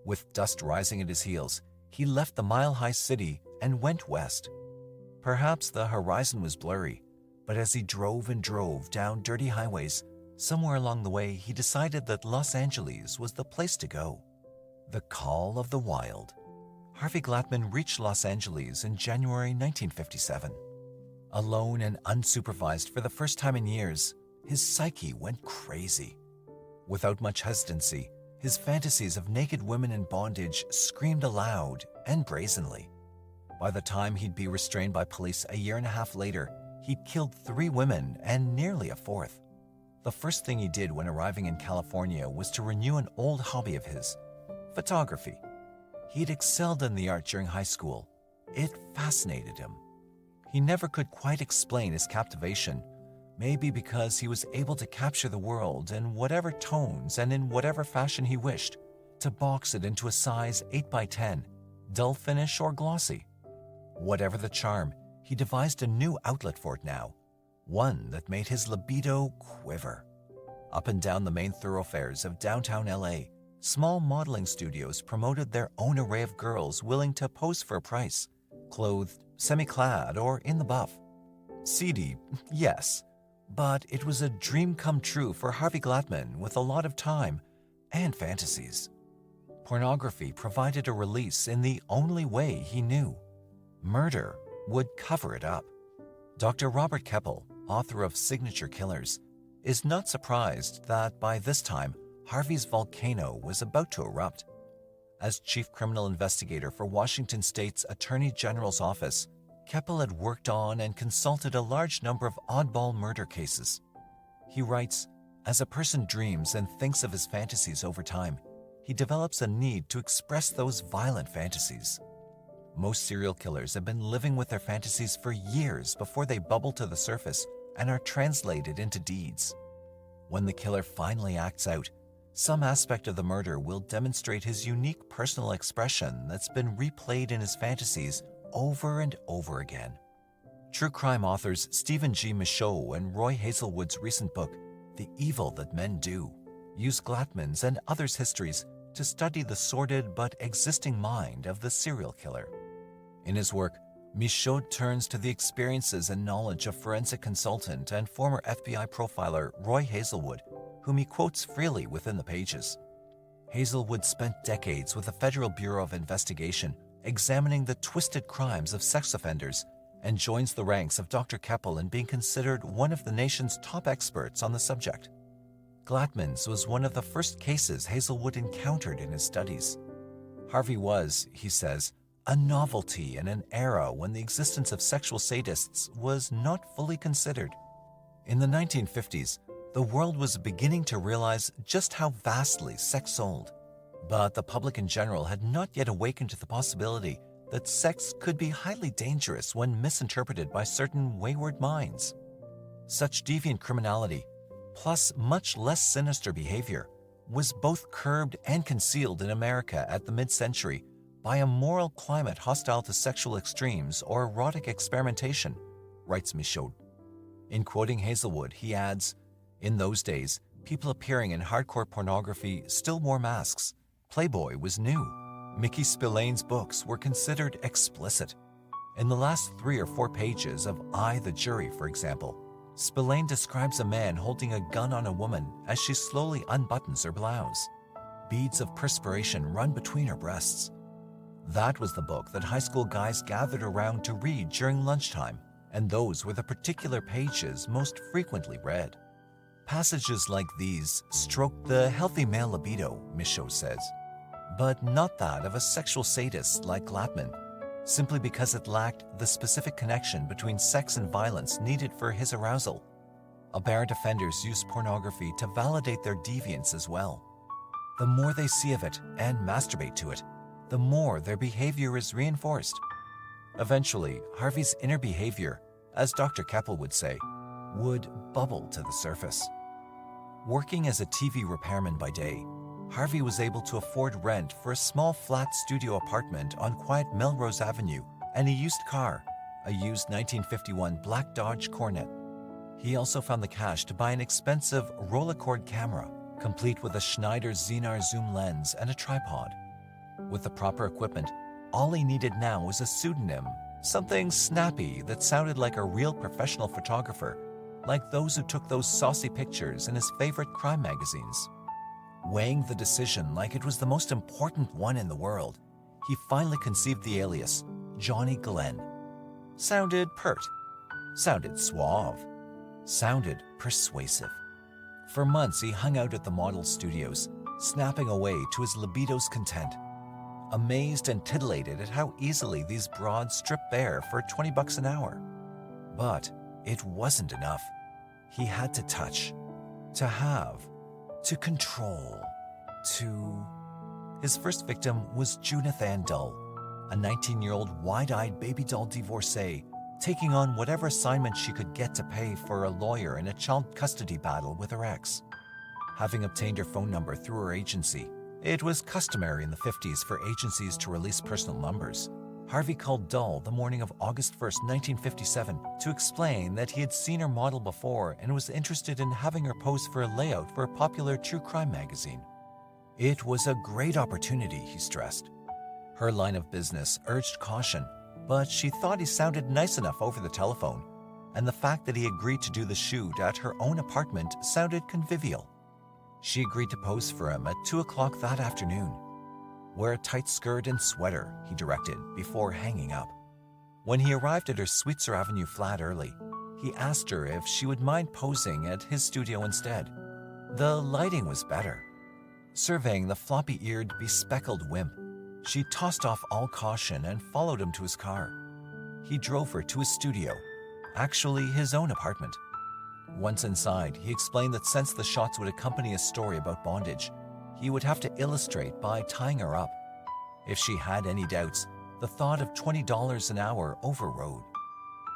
With dust rising at his heels, he left the mile-high city and went west. Perhaps the horizon was blurry, but as he drove and drove down dirty highways, somewhere along the way he decided that Los Angeles was the place to go. The call of the wild. Harvey Glatman reached Los Angeles in January 1957. Alone and unsupervised for the first time in years, his psyche went crazy. Without much hesitancy, his fantasies of naked women in bondage screamed aloud and brazenly. By the time he'd be restrained by police a year and a half later, he'd killed 3 women and nearly a 4th. The first thing he did when arriving in California was to renew an old hobby of his, photography. He'd excelled in the art during high school. It fascinated him. He never could quite explain his captivation, maybe because he was able to capture the world in whatever tones and in whatever fashion he wished, to box it into a size 8 by 10, dull finish or glossy. Whatever the charm, he devised a new outlet for it now, one that made his libido quiver. Up and down the main thoroughfares of downtown LA, small modeling studios promoted their own array of girls willing to pose for a price, clothed, semi-clad, or in the buff. Seedy, yes, but it was a dream come true for Harvey Glatman with a lot of time and fantasies. Pornography provided a release in the only way he knew. Murder would cover it up. Dr. Robert Keppel, author of Signature Killers, is not surprised that by this time, Harvey's volcano was about to erupt. As chief criminal investigator for Washington State's Attorney General's office, Keppel had worked on and consulted a large number of oddball murder cases. He writes, "As a person dreams and thinks of his fantasies over time, he develops a need to express those violent fantasies. Most serial killers have been living with their fantasies for years before they bubble to the surface and are translated into deeds. When the killer finally acts out, some aspect of the murder will demonstrate his unique personal expression that's been replayed in his fantasies over and over again." True crime authors Stephen G. Michaud and Roy Hazelwood's recent book, The Evil That Men Do, use Glatman's and others' histories to study the sordid but existing mind of the serial killer. In his work, Michaud turns to the experiences and knowledge of forensic consultant and former FBI profiler Roy Hazelwood, whom he quotes freely within the pages. Hazelwood spent decades with the Federal Bureau of Investigation examining the twisted crimes of sex offenders and joins the ranks of Dr. Keppel in being considered one of the nation's top experts on the subject. Glatman's was one of the first cases Hazelwood encountered in his studies. Harvey was, he says, a novelty in an era when the existence of sexual sadists was not fully considered. In the 1950s, the world was beginning to realize just how vastly sex sold, but the public in general had not yet awakened to the possibility that sex could be highly dangerous when misinterpreted by certain wayward minds. Such deviant criminality, plus much less sinister behavior, was both curbed and concealed in America at the mid-century by a moral climate hostile to sexual extremes or erotic experimentation, writes Michaud. In quoting Hazelwood, he adds, "In those days, people appearing in hardcore pornography still wore masks. Playboy was new. Mickey Spillane's books were considered explicit. In the last 3 or 4 pages of I, the Jury, for example, Spillane describes a man holding a gun on a woman as she slowly unbuttons her blouse. Beads of perspiration run between her breasts. That was the book that high school guys gathered around to read during lunchtime, and those were the particular pages most frequently read." Passages like these stroke the healthy male libido, Michaud says, but not that of a sexual sadist like Glatman, simply because it lacked the specific connection between sex and violence needed for his arousal. Aberrant offenders use pornography to validate their deviance as well. The more they see of it and masturbate to it, the more their behavior is reinforced. Eventually, Harvey's inner behavior, as Dr. Keppel would say, would bubble to the surface. Working as a TV repairman by day, Harvey was able to afford rent for a small flat studio apartment on quiet Melrose Avenue and a used car, a used 1951 black Dodge Coronet. He also found the cash to buy an expensive Rolleicord camera, complete with a Schneider Zenar zoom lens and a tripod. With the proper equipment, all he needed now was a pseudonym, something snappy that sounded like a real professional photographer, like those who took those saucy pictures in his favorite crime magazines. Weighing the decision like it was the most important one in the world, he finally conceived the alias Johnny Glenn. Sounded pert, sounded suave, sounded persuasive. For months he hung out at the model studios, snapping away to his libido's content, amazed and titillated at how easily these broads stripped bare for $20 an hour. But it wasn't enough. He had to touch, to have, to control, to... His first victim was Judith Ann Dull, a 19-year-old wide-eyed baby doll divorcee, taking on whatever assignment she could get to pay for a lawyer in a child custody battle with her ex. Having obtained her phone number through her agency, it was customary in the 50s for agencies to release personal numbers. Harvey called Dull the morning of August 1, 1957, to explain that he had seen her model before and was interested in having her pose for a layout for a popular true crime magazine. It was a great opportunity, he stressed. Her line of business urged caution, but she thought he sounded nice enough over the telephone, and the fact that he agreed to do the shoot at her own apartment sounded convivial. She agreed to pose for him at 2 o'clock that afternoon. Wear a tight skirt and sweater, he directed, before hanging up. When he arrived at her Sweetser Avenue flat early, he asked her if she would mind posing at his studio instead. The lighting was better. Surveying the floppy-eared, bespectacled wimp, she tossed off all caution and followed him to his car. He drove her to his studio, actually his own apartment. Once inside, he explained that since the shots would accompany a story about bondage, he would have to illustrate by tying her up. If she had any doubts, the thought of $20 an hour overrode.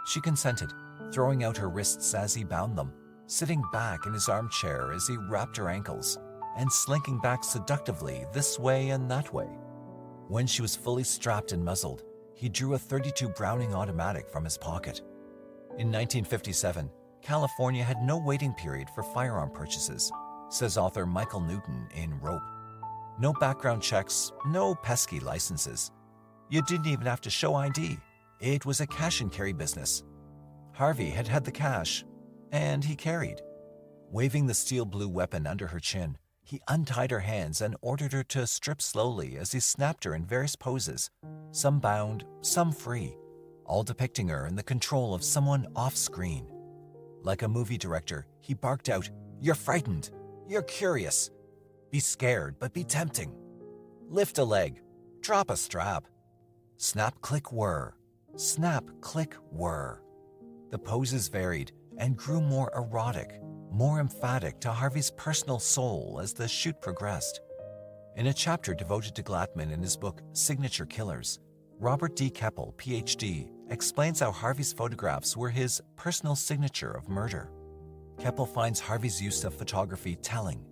She consented, throwing out her wrists as he bound them, sitting back in his armchair as he wrapped her ankles, and slinking back seductively this way and that way. When she was fully strapped and muzzled, he drew a .32 Browning automatic from his pocket. In 1957, California had no waiting period for firearm purchases, says author Michael Newton in Rope. No background checks, no pesky licenses. You didn't even have to show ID. It was a cash and carry business. Harvey had had the cash, and he carried. Waving the steel blue weapon under her chin, he untied her hands and ordered her to strip slowly as he snapped her in various poses, some bound, some free, all depicting her in the control of someone off-screen. Like a movie director, he barked out, "You're frightened. You're curious. Be scared, but be tempting. Lift a leg. Drop a strap. Snap, click, whir. Snap, click, whir." The poses varied and grew more erotic, more emphatic to Harvey's personal soul as the shoot progressed. In a chapter devoted to Glatman in his book Signature Killers, Robert D. Keppel, Ph.D., explains how Harvey's photographs were his personal signature of murder. Keppel finds Harvey's use of photography telling.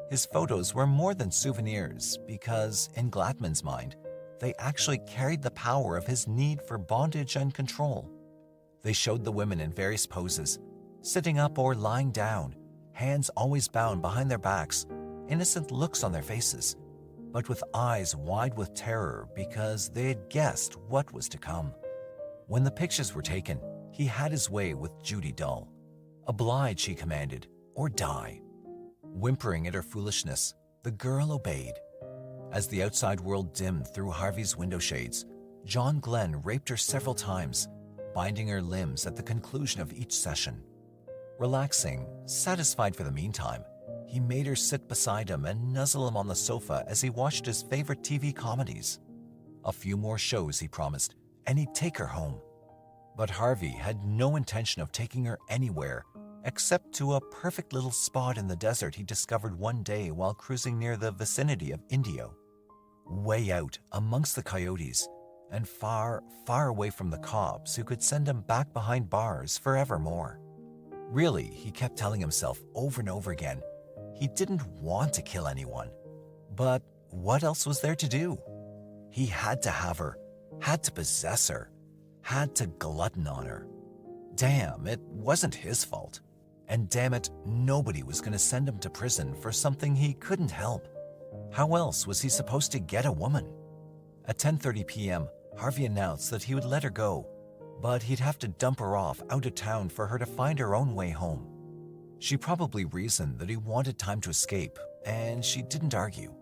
His photos were more than souvenirs because, in Glatman's mind, they actually carried the power of his need for bondage and control. They showed the women in various poses, sitting up or lying down, hands always bound behind their backs, innocent looks on their faces, but with eyes wide with terror because they had guessed what was to come. When the pictures were taken, he had his way with Judy Dull. "Oblige," he commanded, "or die." Whimpering at her foolishness, the girl obeyed. As the outside world dimmed through Harvey's window shades, John Glenn raped her several times, binding her limbs at the conclusion of each session. Relaxing, satisfied for the meantime, he made her sit beside him and nuzzle him on the sofa as he watched his favorite TV comedies. A few more shows, he promised, and he'd take her home. But Harvey had no intention of taking her anywhere except to a perfect little spot in the desert he discovered one day while cruising near the vicinity of Indio. Way out amongst the coyotes and far, far away from the cops who could send him back behind bars forevermore. Really, he kept telling himself over and over again, he didn't want to kill anyone. But what else was there to do? He had to have her, had to possess her, had to glutton on her. Damn, it wasn't his fault. And damn it, nobody was going to send him to prison for something he couldn't help. How else was he supposed to get a woman? At 10:30 p.m., Harvey announced that he would let her go, but he'd have to dump her off out of town for her to find her own way home. She probably reasoned that he wanted time to escape, and she didn't argue.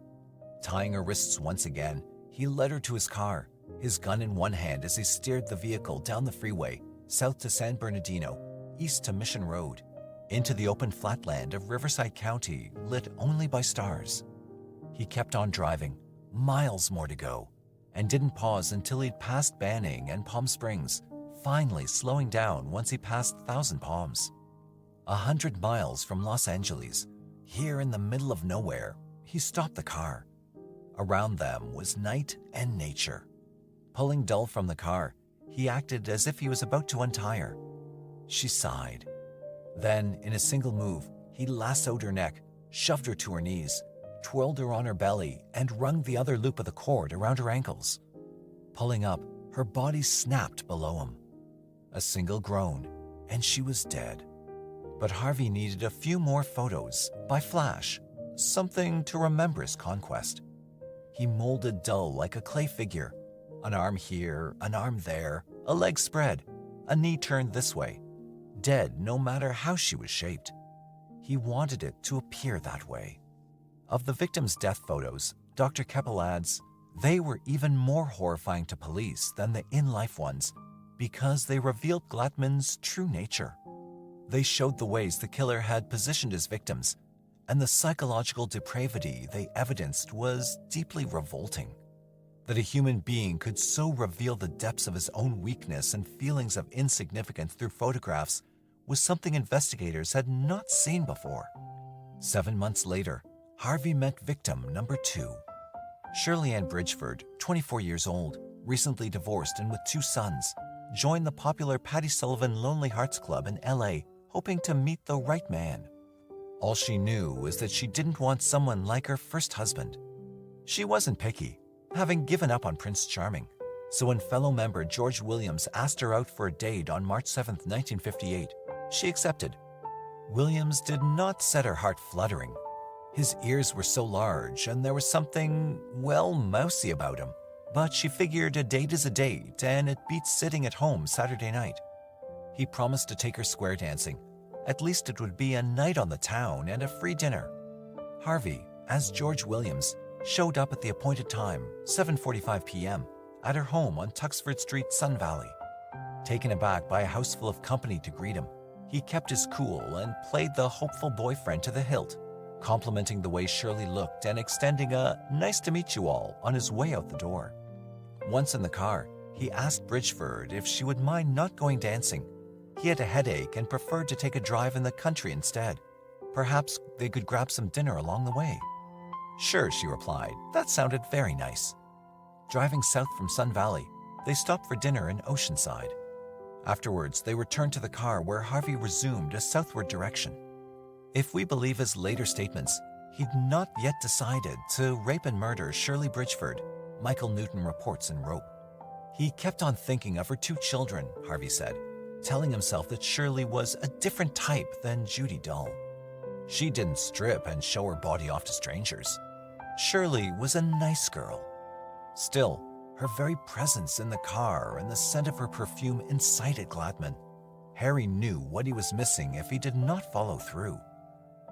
Tying her wrists once again, he led her to his car, his gun in one hand as he steered the vehicle down the freeway, south to San Bernardino, east to Mission Road, into the open flatland of Riverside County, lit only by stars. He kept on driving, miles more to go, and didn't pause until he'd passed Banning and Palm Springs, finally slowing down once he passed Thousand Palms. 100 miles from Los Angeles, here in the middle of nowhere, he stopped the car. Around them was night and nature. Pulling dull from the car, he acted as if he was about to untie her. She sighed. Then, in a single move, he lassoed her neck, shoved her to her knees, twirled her on her belly, and wrung the other loop of the cord around her ankles. Pulling up, her body snapped below him. A single groan, and she was dead. But Harvey needed a few more photos, by flash, something to remember his conquest. He molded dull like a clay figure, an arm here, an arm there, a leg spread, a knee turned this way, dead no matter how she was shaped. He wanted it to appear that way. Of the victim's death photos, Dr. Keppel adds, they were even more horrifying to police than the in-life ones because they revealed Glatman's true nature. They showed the ways the killer had positioned his victims, and the psychological depravity they evidenced was deeply revolting. That a human being could so reveal the depths of his own weakness and feelings of insignificance through photographs was something investigators had not seen before. 7 months later, Harvey met victim number 2. Shirley Ann Bridgeford, 24 years old, recently divorced and with 2 sons, joined the popular Patty Sullivan Lonely Hearts Club in LA, hoping to meet the right man. All she knew was that she didn't want someone like her first husband. She wasn't picky, having given up on Prince Charming, so when fellow member George Williams asked her out for a date on March 7, 1958, she accepted. Williams did not set her heart fluttering. His ears were so large and there was something, well, mousy about him, but she figured a date is a date and it beats sitting at home Saturday night. He promised to take her square dancing. At least it would be a night on the town and a free dinner. Harvey, as George Williams, showed up at the appointed time, 7:45 p.m., at her home on Tuxford Street, Sun Valley. Taken aback by a house full of company to greet him, he kept his cool and played the hopeful boyfriend to the hilt, complimenting the way Shirley looked and extending a "nice to meet you all" on his way out the door. Once in the car, he asked Bridgeford if she would mind not going dancing. He had a headache and preferred to take a drive in the country instead. Perhaps they could grab some dinner along the way. "Sure," she replied. "That sounded very nice." Driving south from Sun Valley, they stopped for dinner in Oceanside. Afterwards, they returned to the car where Harvey resumed a southward direction. If we believe his later statements, he'd not yet decided to rape and murder Shirley Bridgeford, Michael Newton reports in Rope. He kept on thinking of her 2 children, Harvey said, telling himself that Shirley was a different type than Judy Dull. She didn't strip and show her body off to strangers. Shirley was a nice girl. Still, her very presence in the car and the scent of her perfume incited Glatman. Harry knew what he was missing if he did not follow through.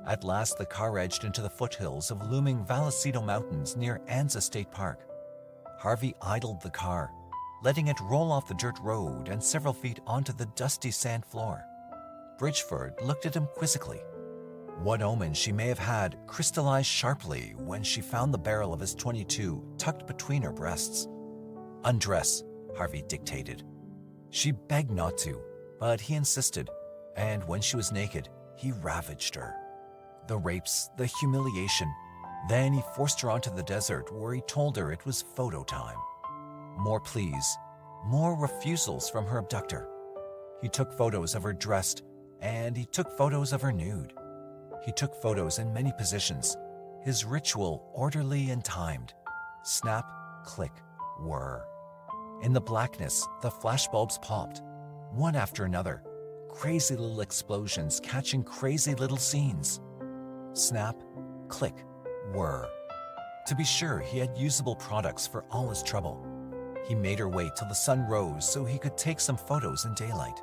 At last, the car edged into the foothills of looming Vallecito Mountains near Anza State Park. Harvey idled the car, letting it roll off the dirt road and several feet onto the dusty sand floor. Bridgeford looked at him quizzically. What omen she may have had crystallized sharply when she found the barrel of his .22 tucked between her breasts. "Undress," Harvey dictated. She begged not to, but he insisted, and when she was naked, he ravaged her. The rapes, the humiliation. Then he forced her onto the desert where he told her it was photo time. More pleas, more refusals from her abductor. He took photos of her dressed, and he took photos of her nude. He took photos in many positions, his ritual orderly and timed. Snap, click, whir. In the blackness, the flashbulbs popped, one after another, crazy little explosions catching crazy little scenes. Snap, click, whir. To be sure, he had usable products for all his trouble. He made her wait till the sun rose so he could take some photos in daylight.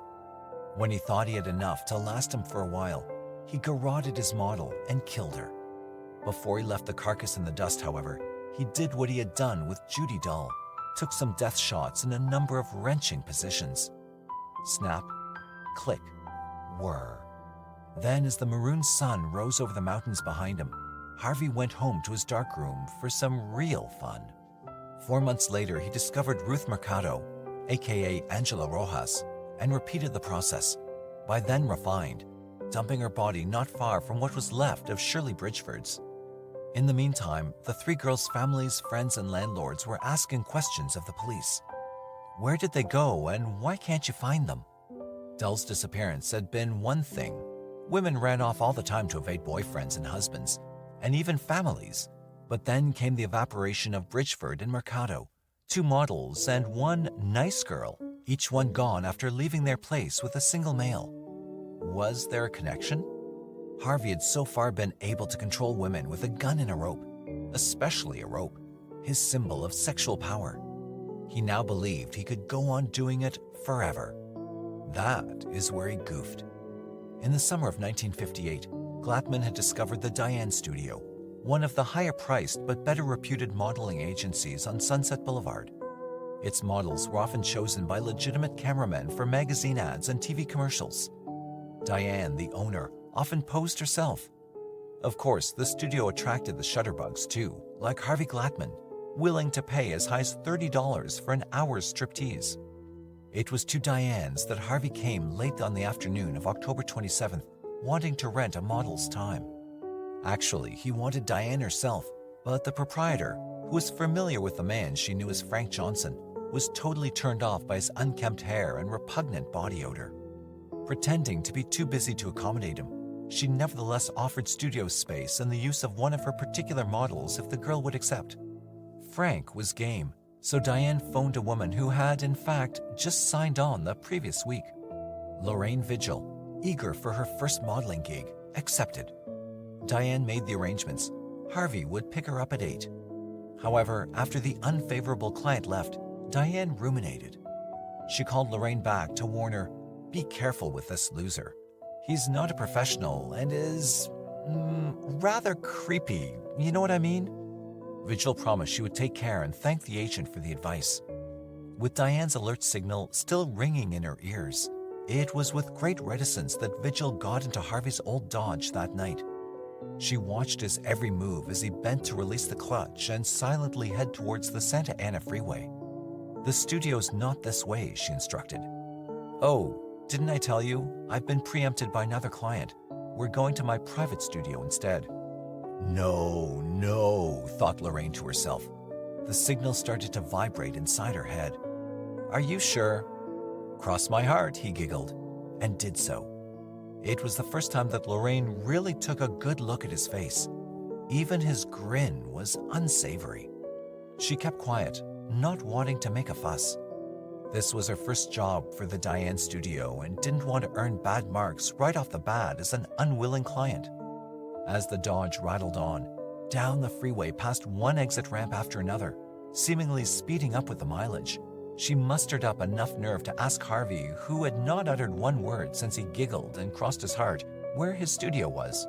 When he thought he had enough to last him for a while, he garroted his model and killed her. Before he left the carcass in the dust, however, he did what he had done with Judy Dull, took some death shots in a number of wrenching positions. Snap, click, whir. Then, as the maroon sun rose over the mountains behind him, Harvey went home to his dark room for some real fun. 4 months later, he discovered Ruth Mercado, aka Angela Rojas, and repeated the process, by then refined, dumping her body not far from what was left of Shirley Bridgeford's. In the meantime, the three girls' families, friends, and landlords were asking questions of the police. Where did they go, and why can't you find them? Dull's disappearance had been one thing. Women ran off all the time to evade boyfriends and husbands, and even families. But then came the evaporation of Bridgeford and Mercado, 2 models and 1 nice girl, each one gone after leaving their place with a single male. Was there a connection? Harvey had so far been able to control women with a gun and a rope, especially a rope, his symbol of sexual power. He now believed he could go on doing it forever. That is where he goofed. In the summer of 1958, Glatman had discovered the Diane Studio, one of the higher-priced but better-reputed modeling agencies on Sunset Boulevard. Its models were often chosen by legitimate cameramen for magazine ads and TV commercials. Diane, the owner, often posed herself. Of course, the studio attracted the shutterbugs too, like Harvey Glatman, willing to pay as high as $30 for an hour's striptease. It was to Diane's that Harvey came late on the afternoon of October 27th, wanting to rent a model's time. Actually, he wanted Diane herself, but the proprietor, who was familiar with the man she knew as Frank Johnson, was totally turned off by his unkempt hair and repugnant body odor. Pretending to be too busy to accommodate him, she nevertheless offered studio space and the use of one of her particular models if the girl would accept. Frank was game, so Diane phoned a woman who had, in fact, just signed on the previous week. Lorraine Vigil, eager for her first modeling gig, accepted. Diane made the arrangements. Harvey would pick her up at 8. However, after the unfavorable client left, Diane ruminated. She called Lorraine back to warn her, "Be careful with this loser. He's not a professional and is, rather creepy, you know what I mean?" Vigil promised she would take care and thanked the agent for the advice. With Diane's alert signal still ringing in her ears, it was with great reticence that Vigil got into Harvey's old Dodge that night. She watched his every move as he bent to release the clutch and silently head towards the Santa Ana freeway. "The studio's not this way," she instructed. "Oh, didn't I tell you? I've been preempted by another client. We're going to my private studio instead." No, thought Lorraine to herself. The signal started to vibrate inside her head. "Are you sure?" "Cross my heart," he giggled, and did so. It was the first time that Lorraine really took a good look at his face. Even his grin was unsavory. She kept quiet, not wanting to make a fuss. This was her first job for the Diane Studio and didn't want to earn bad marks right off the bat as an unwilling client. As the Dodge rattled on, down the freeway past one exit ramp after another, seemingly speeding up with the mileage, she mustered up enough nerve to ask Harvey, who had not uttered one word since he giggled and crossed his heart, where his studio was.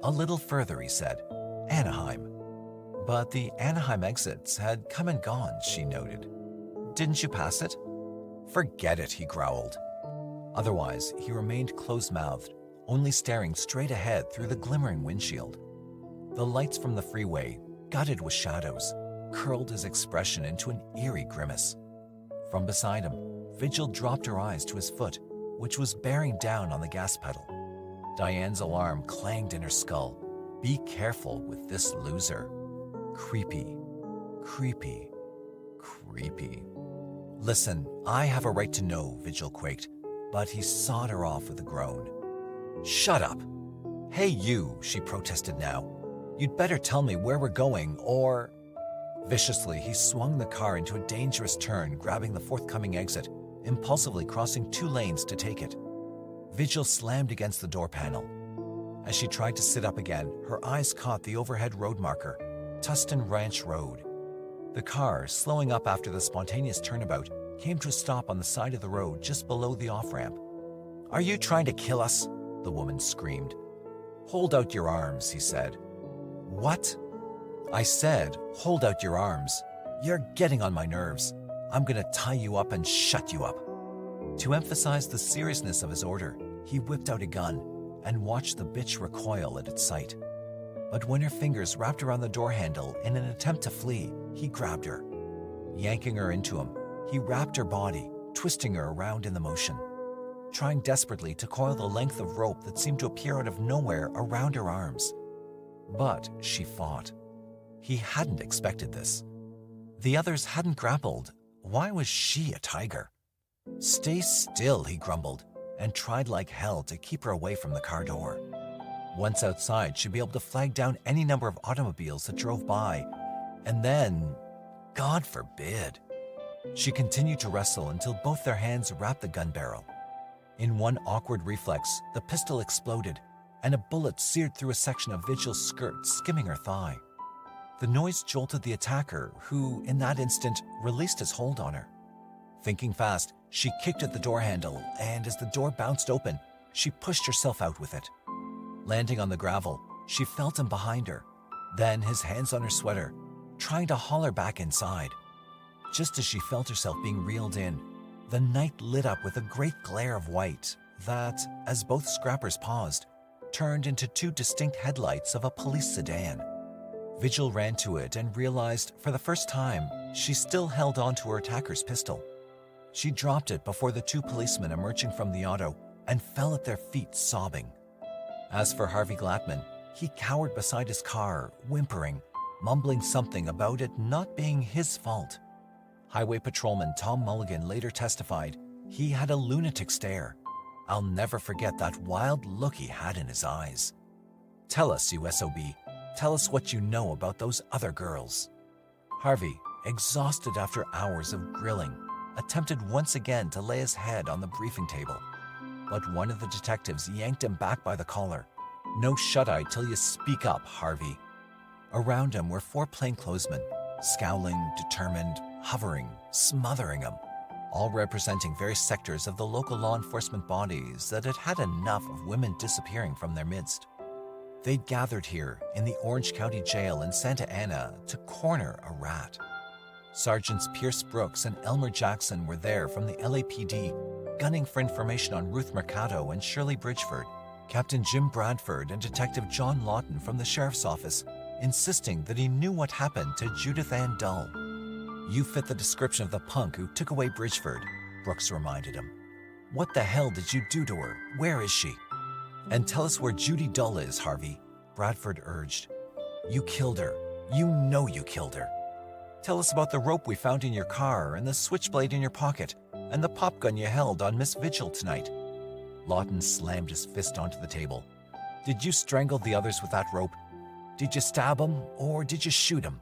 "A little further," he said. "Anaheim." But the Anaheim exits had come and gone, she noted. "Didn't you pass it?" "Forget it," he growled. Otherwise, he remained close-mouthed, only staring straight ahead through the glimmering windshield. The lights from the freeway, gutted with shadows, curled his expression into an eerie grimace. From beside him, Vigil dropped her eyes to his foot, which was bearing down on the gas pedal. Diane's alarm clanged in her skull. Be careful with this loser. Creepy, creepy, creepy. "Listen, I have a right to know," Vigil quaked, but he sawed her off with a groan. "Shut up!" "Hey you," she protested now. "You'd better tell me where we're going, or—" Viciously, he swung the car into a dangerous turn, grabbing the forthcoming exit, impulsively crossing 2 lanes to take it. Vigil slammed against the door panel. As she tried to sit up again, her eyes caught the overhead road marker. Tustin Ranch Road. The car, slowing up after the spontaneous turnabout, came to a stop on the side of the road just below the off-ramp. "Are you trying to kill us?" the woman screamed. "Hold out your arms," he said. "What?" "I said, hold out your arms. You're getting on my nerves. I'm gonna tie you up and shut you up." To emphasize the seriousness of his order, he whipped out a gun and watched the bitch recoil at its sight. But when her fingers wrapped around the door handle in an attempt to flee, he grabbed her. Yanking her into him, he wrapped her body, twisting her around in the motion, trying desperately to coil the length of rope that seemed to appear out of nowhere around her arms. But she fought. He hadn't expected this. The others hadn't grappled. Why was she a tiger? "Stay still," he grumbled, and tried like hell to keep her away from the car door. Once outside, she'd be able to flag down any number of automobiles that drove by, and then, God forbid. She continued to wrestle until both their hands wrapped the gun barrel. In one awkward reflex, the pistol exploded, and a bullet seared through a section of Vigil's skirt, skimming her thigh. The noise jolted the attacker, who, in that instant, released his hold on her. Thinking fast, she kicked at the door handle, and as the door bounced open, she pushed herself out with it. Landing on the gravel, she felt him behind her, then his hands on her sweater, trying to haul her back inside. Just as she felt herself being reeled in, the night lit up with a great glare of white that, as both scrappers paused, turned into two distinct headlights of a police sedan. Vigil ran to it and realized, for the first time, she still held onto her attacker's pistol. She dropped it before the two policemen emerging from the auto and fell at their feet sobbing. As for Harvey Glatman, he cowered beside his car, whimpering, mumbling something about it not being his fault. Highway Patrolman Tom Mulligan later testified he had a lunatic stare. "I'll never forget that wild look he had in his eyes." "Tell us, you SOB. Tell us what you know about those other girls." Harvey, exhausted after hours of grilling, attempted once again to lay his head on the briefing table. But one of the detectives yanked him back by the collar. "No shut-eye till you speak up, Harvey." Around him were four plainclothesmen, scowling, determined, hovering, smothering him, all representing various sectors of the local law enforcement bodies that had had enough of women disappearing from their midst. They'd gathered here in the Orange County Jail in Santa Ana to corner a rat. Sergeants Pierce Brooks and Elmer Jackson were there from the LAPD, gunning for information on Ruth Mercado and Shirley Bridgeford. Captain Jim Bradford and Detective John Lawton from the Sheriff's Office, insisting that he knew what happened to Judith Ann Dull. "You fit the description of the punk who took away Bridgeford," Brooks reminded him. "What the hell did you do to her? Where is she?" "And tell us where Judy Dull is, Harvey," Bradford urged. "You killed her. You know you killed her. Tell us about the rope we found in your car and the switchblade in your pocket and the pop gun you held on Miss Vigil tonight." Lawton slammed his fist onto the table. "Did you strangle the others with that rope? Did you stab them or did you shoot them?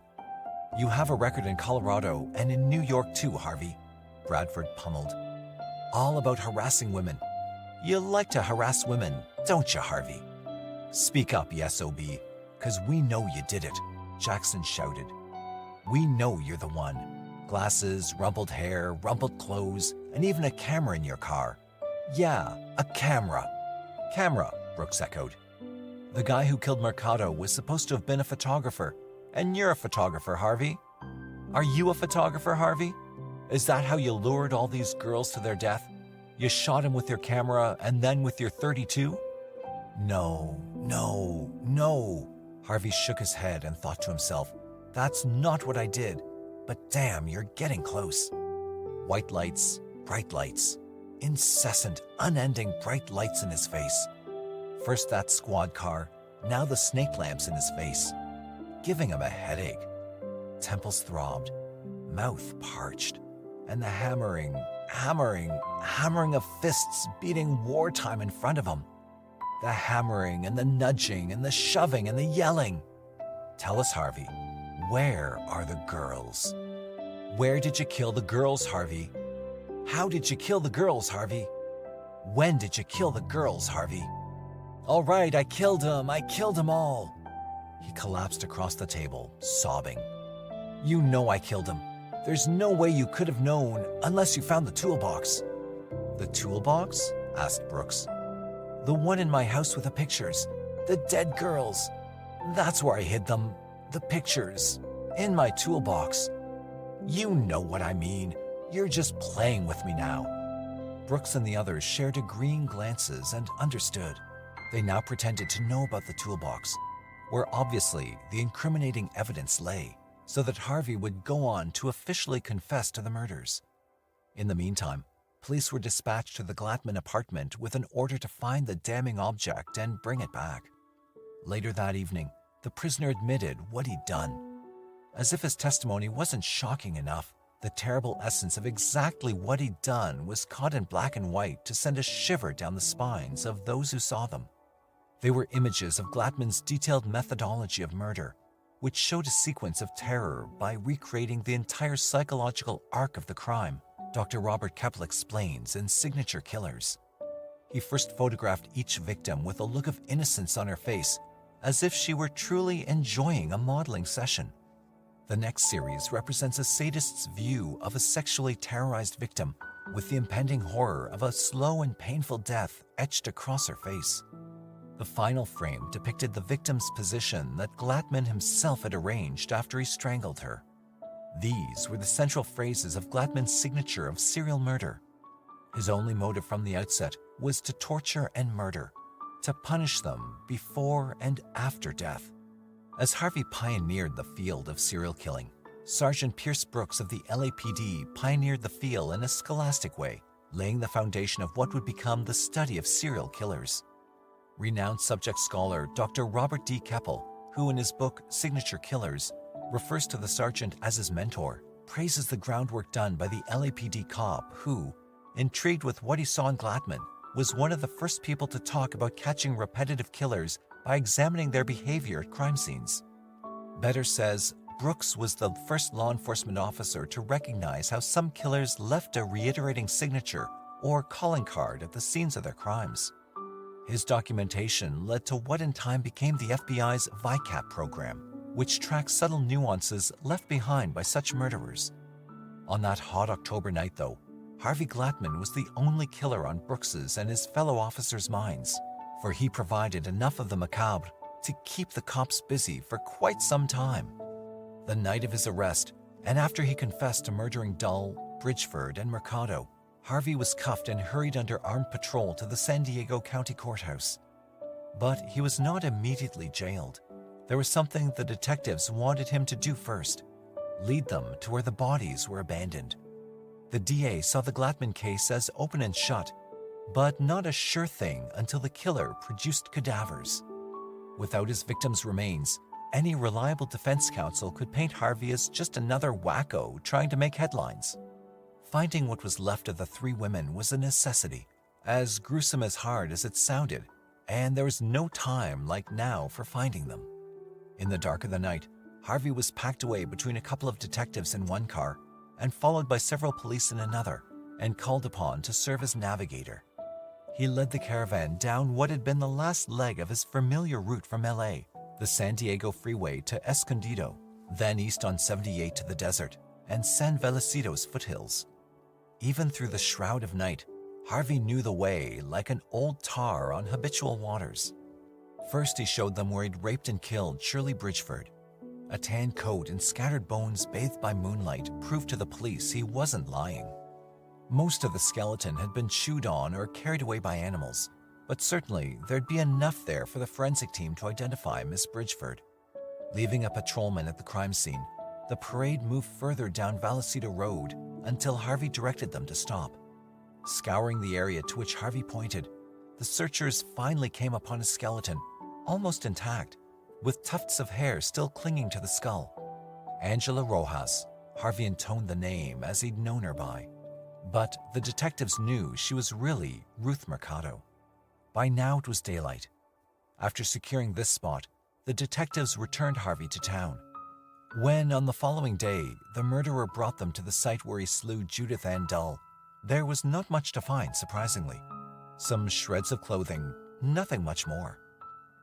You have a record in Colorado and in New York too, Harvey," Bradford pummeled. "All about harassing women. You like to harass women, don't you, Harvey? Speak up, you SOB, 'cause we know you did it," Jackson shouted. "We know you're the one. Glasses, rumpled hair, rumpled clothes, and even a camera in your car." "Yeah, a camera." "Camera," Brooks echoed. "The guy who killed Mercado was supposed to have been a photographer, and you're a photographer, Harvey. Are you a photographer, Harvey? Is that how you lured all these girls to their death? You shot him with your camera and then with your .32? No. Harvey shook his head and thought to himself, "That's not what I did, but damn, you're getting close." White lights, bright lights, incessant, unending bright lights in his face. First that squad car, now the snake lamps in his face, giving him a headache. Temples throbbed, mouth parched, and the hammering of fists beating wartime in front of him. The hammering and the nudging and the shoving and the yelling. "Tell us, Harvey, where are the girls? Where did you kill the girls, Harvey? How did you kill the girls, Harvey? When did you kill the girls, Harvey?" "All right, I killed them all." He collapsed across the table, sobbing. "You know I killed him. There's no way you could have known unless you found the toolbox." "The toolbox?" asked Brooks. "The one in my house with the pictures. The dead girls. That's where I hid them. The pictures. In my toolbox." "You know what I mean. You're just playing with me now." Brooks and the others shared agreeing glances and understood. They now pretended to know about the toolbox, where obviously the incriminating evidence lay, so that Harvey would go on to officially confess to the murders. In the meantime, police were dispatched to the Glatman apartment with an order to find the damning object and bring it back. Later that evening, the prisoner admitted what he'd done. As if his testimony wasn't shocking enough, the terrible essence of exactly what he'd done was caught in black and white to send a shiver down the spines of those who saw them. They were images of Glatman's detailed methodology of murder, which showed a sequence of terror by recreating the entire psychological arc of the crime, Dr. Robert Keppel explains in Signature Killers. He first photographed each victim with a look of innocence on her face, as if she were truly enjoying a modeling session. The next series represents a sadist's view of a sexually terrorized victim, with the impending horror of a slow and painful death etched across her face. The final frame depicted the victim's position that Glatman himself had arranged after he strangled her. These were the central phrases of Glatman's signature of serial murder. His only motive from the outset was to torture and murder, to punish them before and after death. As Harvey pioneered the field of serial killing, Sergeant Pierce Brooks of the LAPD pioneered the field in a scholastic way, laying the foundation of what would become the study of serial killers. Renowned subject scholar Dr. Robert D. Keppel, who in his book Signature Killers refers to the sergeant as his mentor, praises the groundwork done by the LAPD cop who, intrigued with what he saw in Glatman, was one of the first people to talk about catching repetitive killers by examining their behavior at crime scenes. Better says, Brooks was the first law enforcement officer to recognize how some killers left a reiterating signature or calling card at the scenes of their crimes. His documentation led to what in time became the FBI's VICAP program, which tracks subtle nuances left behind by such murderers. On that hot October night, though, Harvey Glatman was the only killer on Brooks's and his fellow officers' minds, for he provided enough of the macabre to keep the cops busy for quite some time. The night of his arrest, and after he confessed to murdering Dull, Bridgeford, and Mercado, Harvey was cuffed and hurried under armed patrol to the San Diego County Courthouse. But he was not immediately jailed. There was something the detectives wanted him to do first: lead them to where the bodies were abandoned. The DA saw the Glatman case as open and shut, but not a sure thing until the killer produced cadavers. Without his victims' remains, any reliable defense counsel could paint Harvey as just another wacko trying to make headlines. Finding what was left of the three women was a necessity, as gruesome as hard as it sounded, and there was no time like now for finding them. In the dark of the night, Harvey was packed away between a couple of detectives in one car and followed by several police in another, and called upon to serve as navigator. He led the caravan down what had been the last leg of his familiar route from LA, the San Diego Freeway to Escondido, then east on 78 to the desert, and San Velicido's foothills. Even through the shroud of night, Harvey knew the way like an old tar on habitual waters. First, he showed them where he'd raped and killed Shirley Bridgeford. A tan coat and scattered bones bathed by moonlight proved to the police he wasn't lying. Most of the skeleton had been chewed on or carried away by animals, but certainly there'd be enough there for the forensic team to identify Miss Bridgeford. Leaving a patrolman at the crime scene, the parade moved further down Vallecito Road until Harvey directed them to stop. Scouring the area to which Harvey pointed, the searchers finally came upon a skeleton, almost intact, with tufts of hair still clinging to the skull. Angela Rojas, Harvey intoned the name as he'd known her by. But the detectives knew she was really Ruth Mercado. By now it was daylight. After securing this spot, the detectives returned Harvey to town. When, on the following day, the murderer brought them to the site where he slew Judith Ann Dull, there was not much to find, surprisingly. Some shreds of clothing, nothing much more.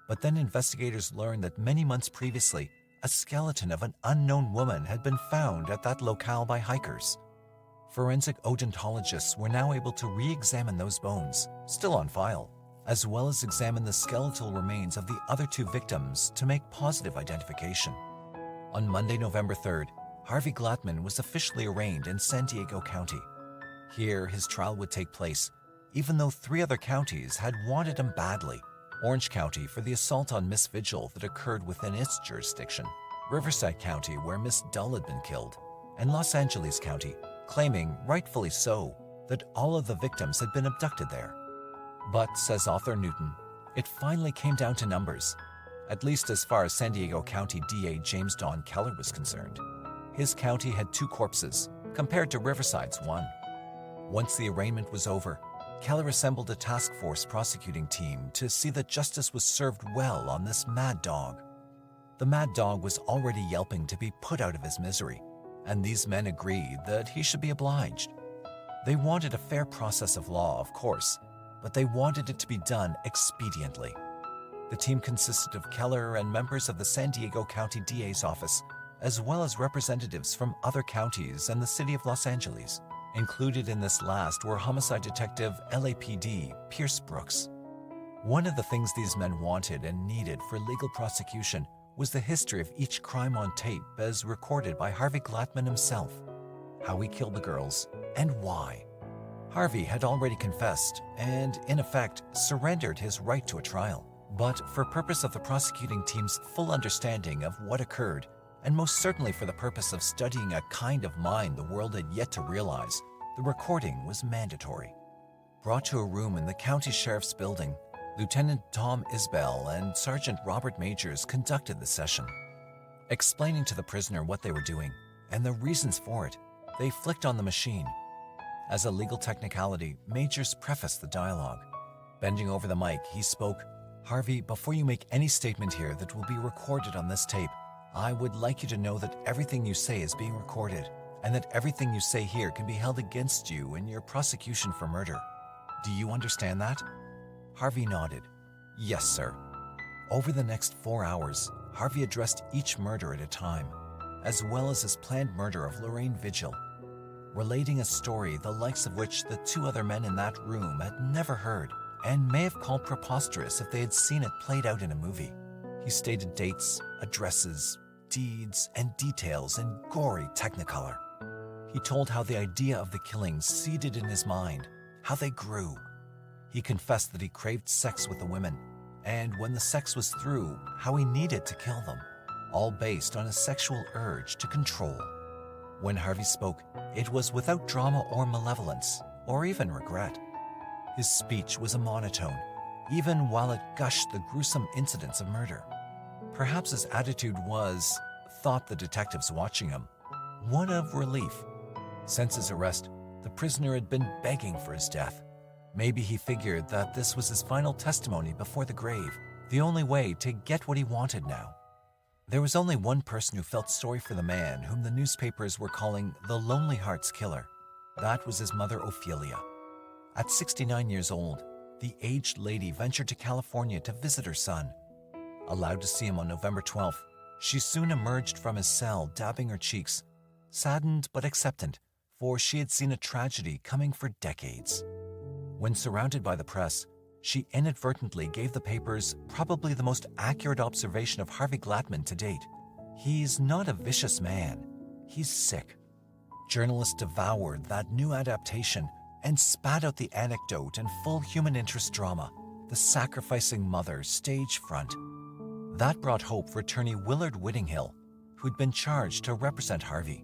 But then investigators learned that many months previously, a skeleton of an unknown woman had been found at that locale by hikers. Forensic odontologists were now able to re-examine those bones, still on file, as well as examine the skeletal remains of the other two victims to make positive identification. On Monday, November 3rd, Harvey Glatman was officially arraigned in San Diego County. Here, his trial would take place, even though 3 other counties had wanted him badly. Orange County for the assault on Miss Vigil that occurred within its jurisdiction, Riverside County where Miss Dull had been killed, and Los Angeles County, claiming, rightfully so, that all of the victims had been abducted there. But, says author Newton, it finally came down to numbers, at least as far as San Diego County DA James Don Keller was concerned. His county had 2 corpses, compared to Riverside's 1. Once the arraignment was over, Keller assembled a task force prosecuting team to see that justice was served well on this mad dog. The mad dog was already yelping to be put out of his misery, and these men agreed that he should be obliged. They wanted a fair process of law, of course, but they wanted it to be done expediently. The team consisted of Keller and members of the San Diego County DA's office, as well as representatives from other counties and the city of Los Angeles. Included in this last were homicide detective LAPD Pierce Brooks. One of the things these men wanted and needed for legal prosecution was the history of each crime on tape as recorded by Harvey Glatman himself, how he killed the girls, and why. Harvey had already confessed and, in effect, surrendered his right to a trial. But for purpose of the prosecuting team's full understanding of what occurred, and most certainly for the purpose of studying a kind of mind the world had yet to realize, the recording was mandatory. Brought to a room in the county sheriff's building, Lieutenant Tom Isbell and Sergeant Robert Majors conducted the session. Explaining to the prisoner what they were doing and the reasons for it, they flicked on the machine. As a legal technicality, Majors prefaced the dialogue. Bending over the mic, he spoke, "Harvey, before you make any statement here that will be recorded on this tape, I would like you to know that everything you say is being recorded, and that everything you say here can be held against you in your prosecution for murder. Do you understand that?" Harvey nodded. "Yes, sir." Over the next 4 hours, Harvey addressed each murder at a time, as well as his planned murder of Lorraine Vigil, relating a story the likes of which the 2 other men in that room had never heard and may have called preposterous if they had seen it played out in a movie. He stated dates, addresses, deeds, and details in gory technicolor. He told how the idea of the killings seeded in his mind, how they grew. He confessed that he craved sex with the women, and when the sex was through, how he needed to kill them, all based on a sexual urge to control. When Harvey spoke, it was without drama or malevolence, or even regret. His speech was a monotone, even while it gushed the gruesome incidents of murder. Perhaps his attitude was, thought the detectives watching him, one of relief. Since his arrest, the prisoner had been begging for his death. Maybe he figured that this was his final testimony before the grave, the only way to get what he wanted now. There was only one person who felt sorry for the man whom the newspapers were calling the Lonely Hearts Killer. That was his mother, Ophelia. At 69 years old, the aged lady ventured to California to visit her son. Allowed to see him on November 12th, she soon emerged from his cell dabbing her cheeks, saddened but expectant, for she had seen a tragedy coming for decades. When surrounded by the press, she inadvertently gave the papers probably the most accurate observation of Harvey Glatman to date. He's not a vicious man, he's sick. Journalists devoured that new adaptation and spat out the anecdote and full human interest drama, The Sacrificing Mother stage front. That brought hope for attorney Willard Whittinghill, who'd been charged to represent Harvey.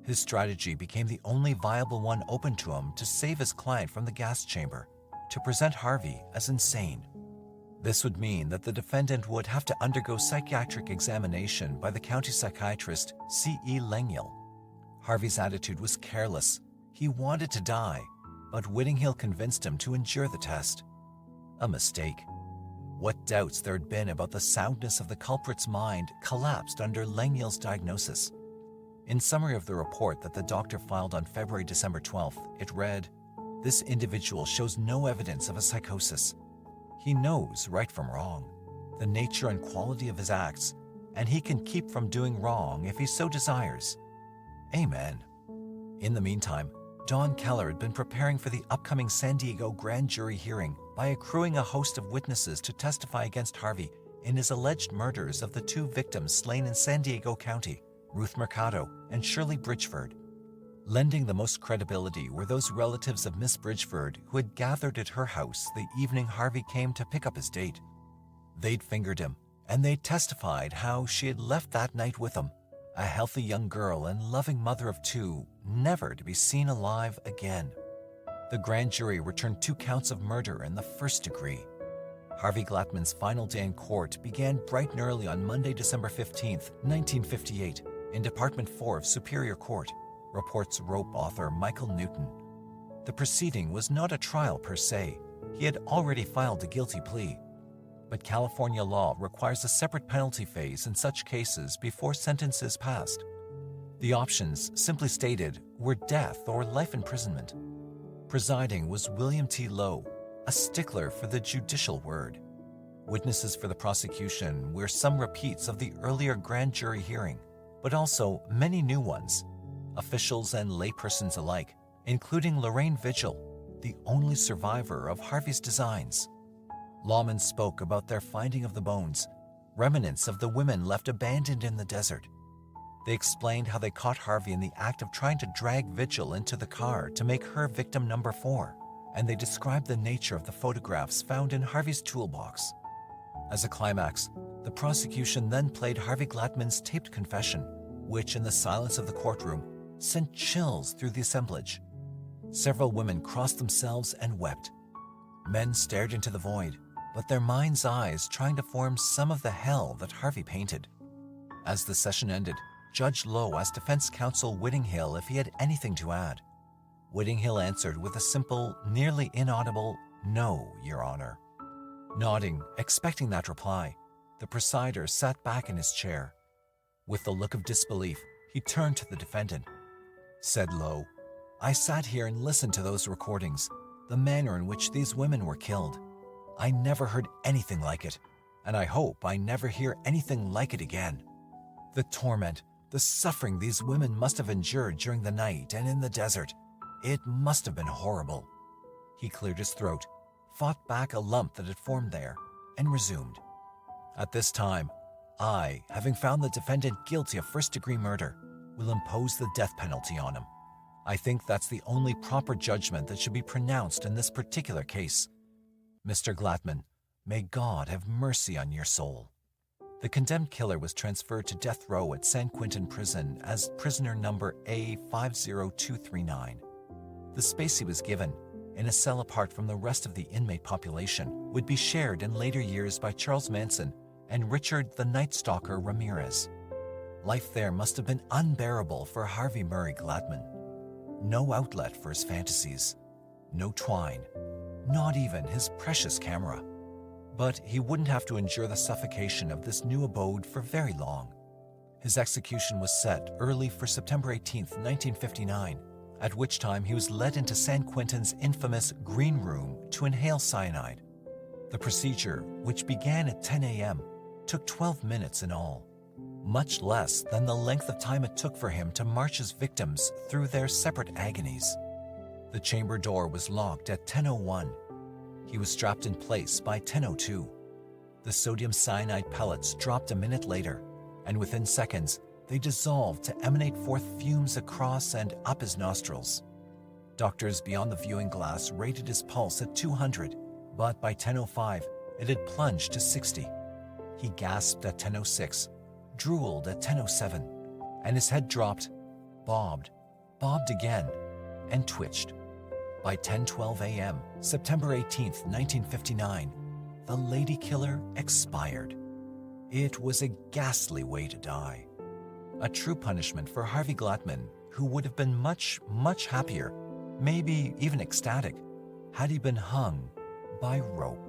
His strategy became the only viable one open to him to save his client from the gas chamber, to present Harvey as insane. This would mean that the defendant would have to undergo psychiatric examination by the county psychiatrist C.E. Lengyel. Harvey's attitude was careless. He wanted to die, but Whittinghill convinced him to endure the test. A mistake. What doubts there had been about the soundness of the culprit's mind collapsed under Lengyel's diagnosis. In summary of the report that the doctor filed on December 12th, it read, "This individual shows no evidence of a psychosis. He knows right from wrong. the nature and quality of his acts, and he can keep from doing wrong if he so desires. Amen. In the meantime, Don Keller had been preparing for the upcoming San Diego grand jury hearing by accruing a host of witnesses to testify against Harvey in his alleged murders of the two victims slain in San Diego County, Ruth Mercado and Shirley Bridgeford. Lending the most credibility were those relatives of Miss Bridgeford who had gathered at her house the evening Harvey came to pick up his date. They'd fingered him, and they testified how she had left that night with him, a healthy young girl and loving mother of two, never to be seen alive again. The grand jury returned 2 counts of murder in the first degree. Harvey Glatman's final day in court began bright and early on Monday, December 15, 1958, in Department 4 of Superior Court, reports Rope author Michael Newton. The proceeding was not a trial per se. He had already filed a guilty plea. But California law requires a separate penalty phase in such cases before sentence is passed. The options, simply stated, were death or life imprisonment. Presiding was William T. Lowe, a stickler for the judicial word. Witnesses for the prosecution were some repeats of the earlier grand jury hearing, but also many new ones, officials and laypersons alike, including Lorraine Vigil, the only survivor of Harvey's designs. Lawmen spoke about their finding of the bones, remnants of the women left abandoned in the desert. They explained how they caught Harvey in the act of trying to drag Vigil into the car to make her victim number 4, and they described the nature of the photographs found in Harvey's toolbox. As a climax, the prosecution then played Harvey Glatman's taped confession, which, in the silence of the courtroom, sent chills through the assemblage. Several women crossed themselves and wept. Men stared into the void, but their mind's eyes trying to form some of the hell that Harvey painted. As the session ended, Judge Lowe asked defense counsel Whittinghill if he had anything to add. Whittinghill answered with a simple, nearly inaudible, "No, Your Honor." Nodding, expecting that reply, the presider sat back in his chair. With a look of disbelief, he turned to the defendant. Said Lowe, "I sat here and listened to those recordings, the manner in which these women were killed. I never heard anything like it, and I hope I never hear anything like it again. The torment, the suffering these women must have endured during the night and in the desert, it must have been horrible." He cleared his throat, fought back a lump that had formed there, and resumed. "At this time, I, having found the defendant guilty of first-degree murder, will impose the death penalty on him. I think that's the only proper judgment that should be pronounced in this particular case. Mr. Glatman, may God have mercy on your soul." The condemned killer was transferred to death row at San Quentin Prison as prisoner number A50239. The space he was given, in a cell apart from the rest of the inmate population, would be shared in later years by Charles Manson and Richard the Night Stalker Ramirez. Life there must have been unbearable for Harvey Murray Glatman. No outlet for his fantasies, no twine, not even his precious camera. But he wouldn't have to endure the suffocation of this new abode for very long. His execution was set early for September 18, 1959, at which time he was led into San Quentin's infamous Green Room to inhale cyanide. The procedure, which began at 10 a.m., took 12 minutes in all, much less than the length of time it took for him to march his victims through their separate agonies. The chamber door was locked at 10:01. He was strapped in place by 10:02. The sodium cyanide pellets dropped a minute later, and within seconds, they dissolved to emanate forth fumes across and up his nostrils. Doctors beyond the viewing glass rated his pulse at 200, but by 10:05, it had plunged to 60. He gasped at 10:06, drooled at 10:07, and his head dropped, bobbed again, and twitched. By 10:12 a.m., September 18, 1959, the lady killer expired. It was a ghastly way to die. A true punishment for Harvey Glatman, who would have been much, much happier, maybe even ecstatic, had he been hung by rope.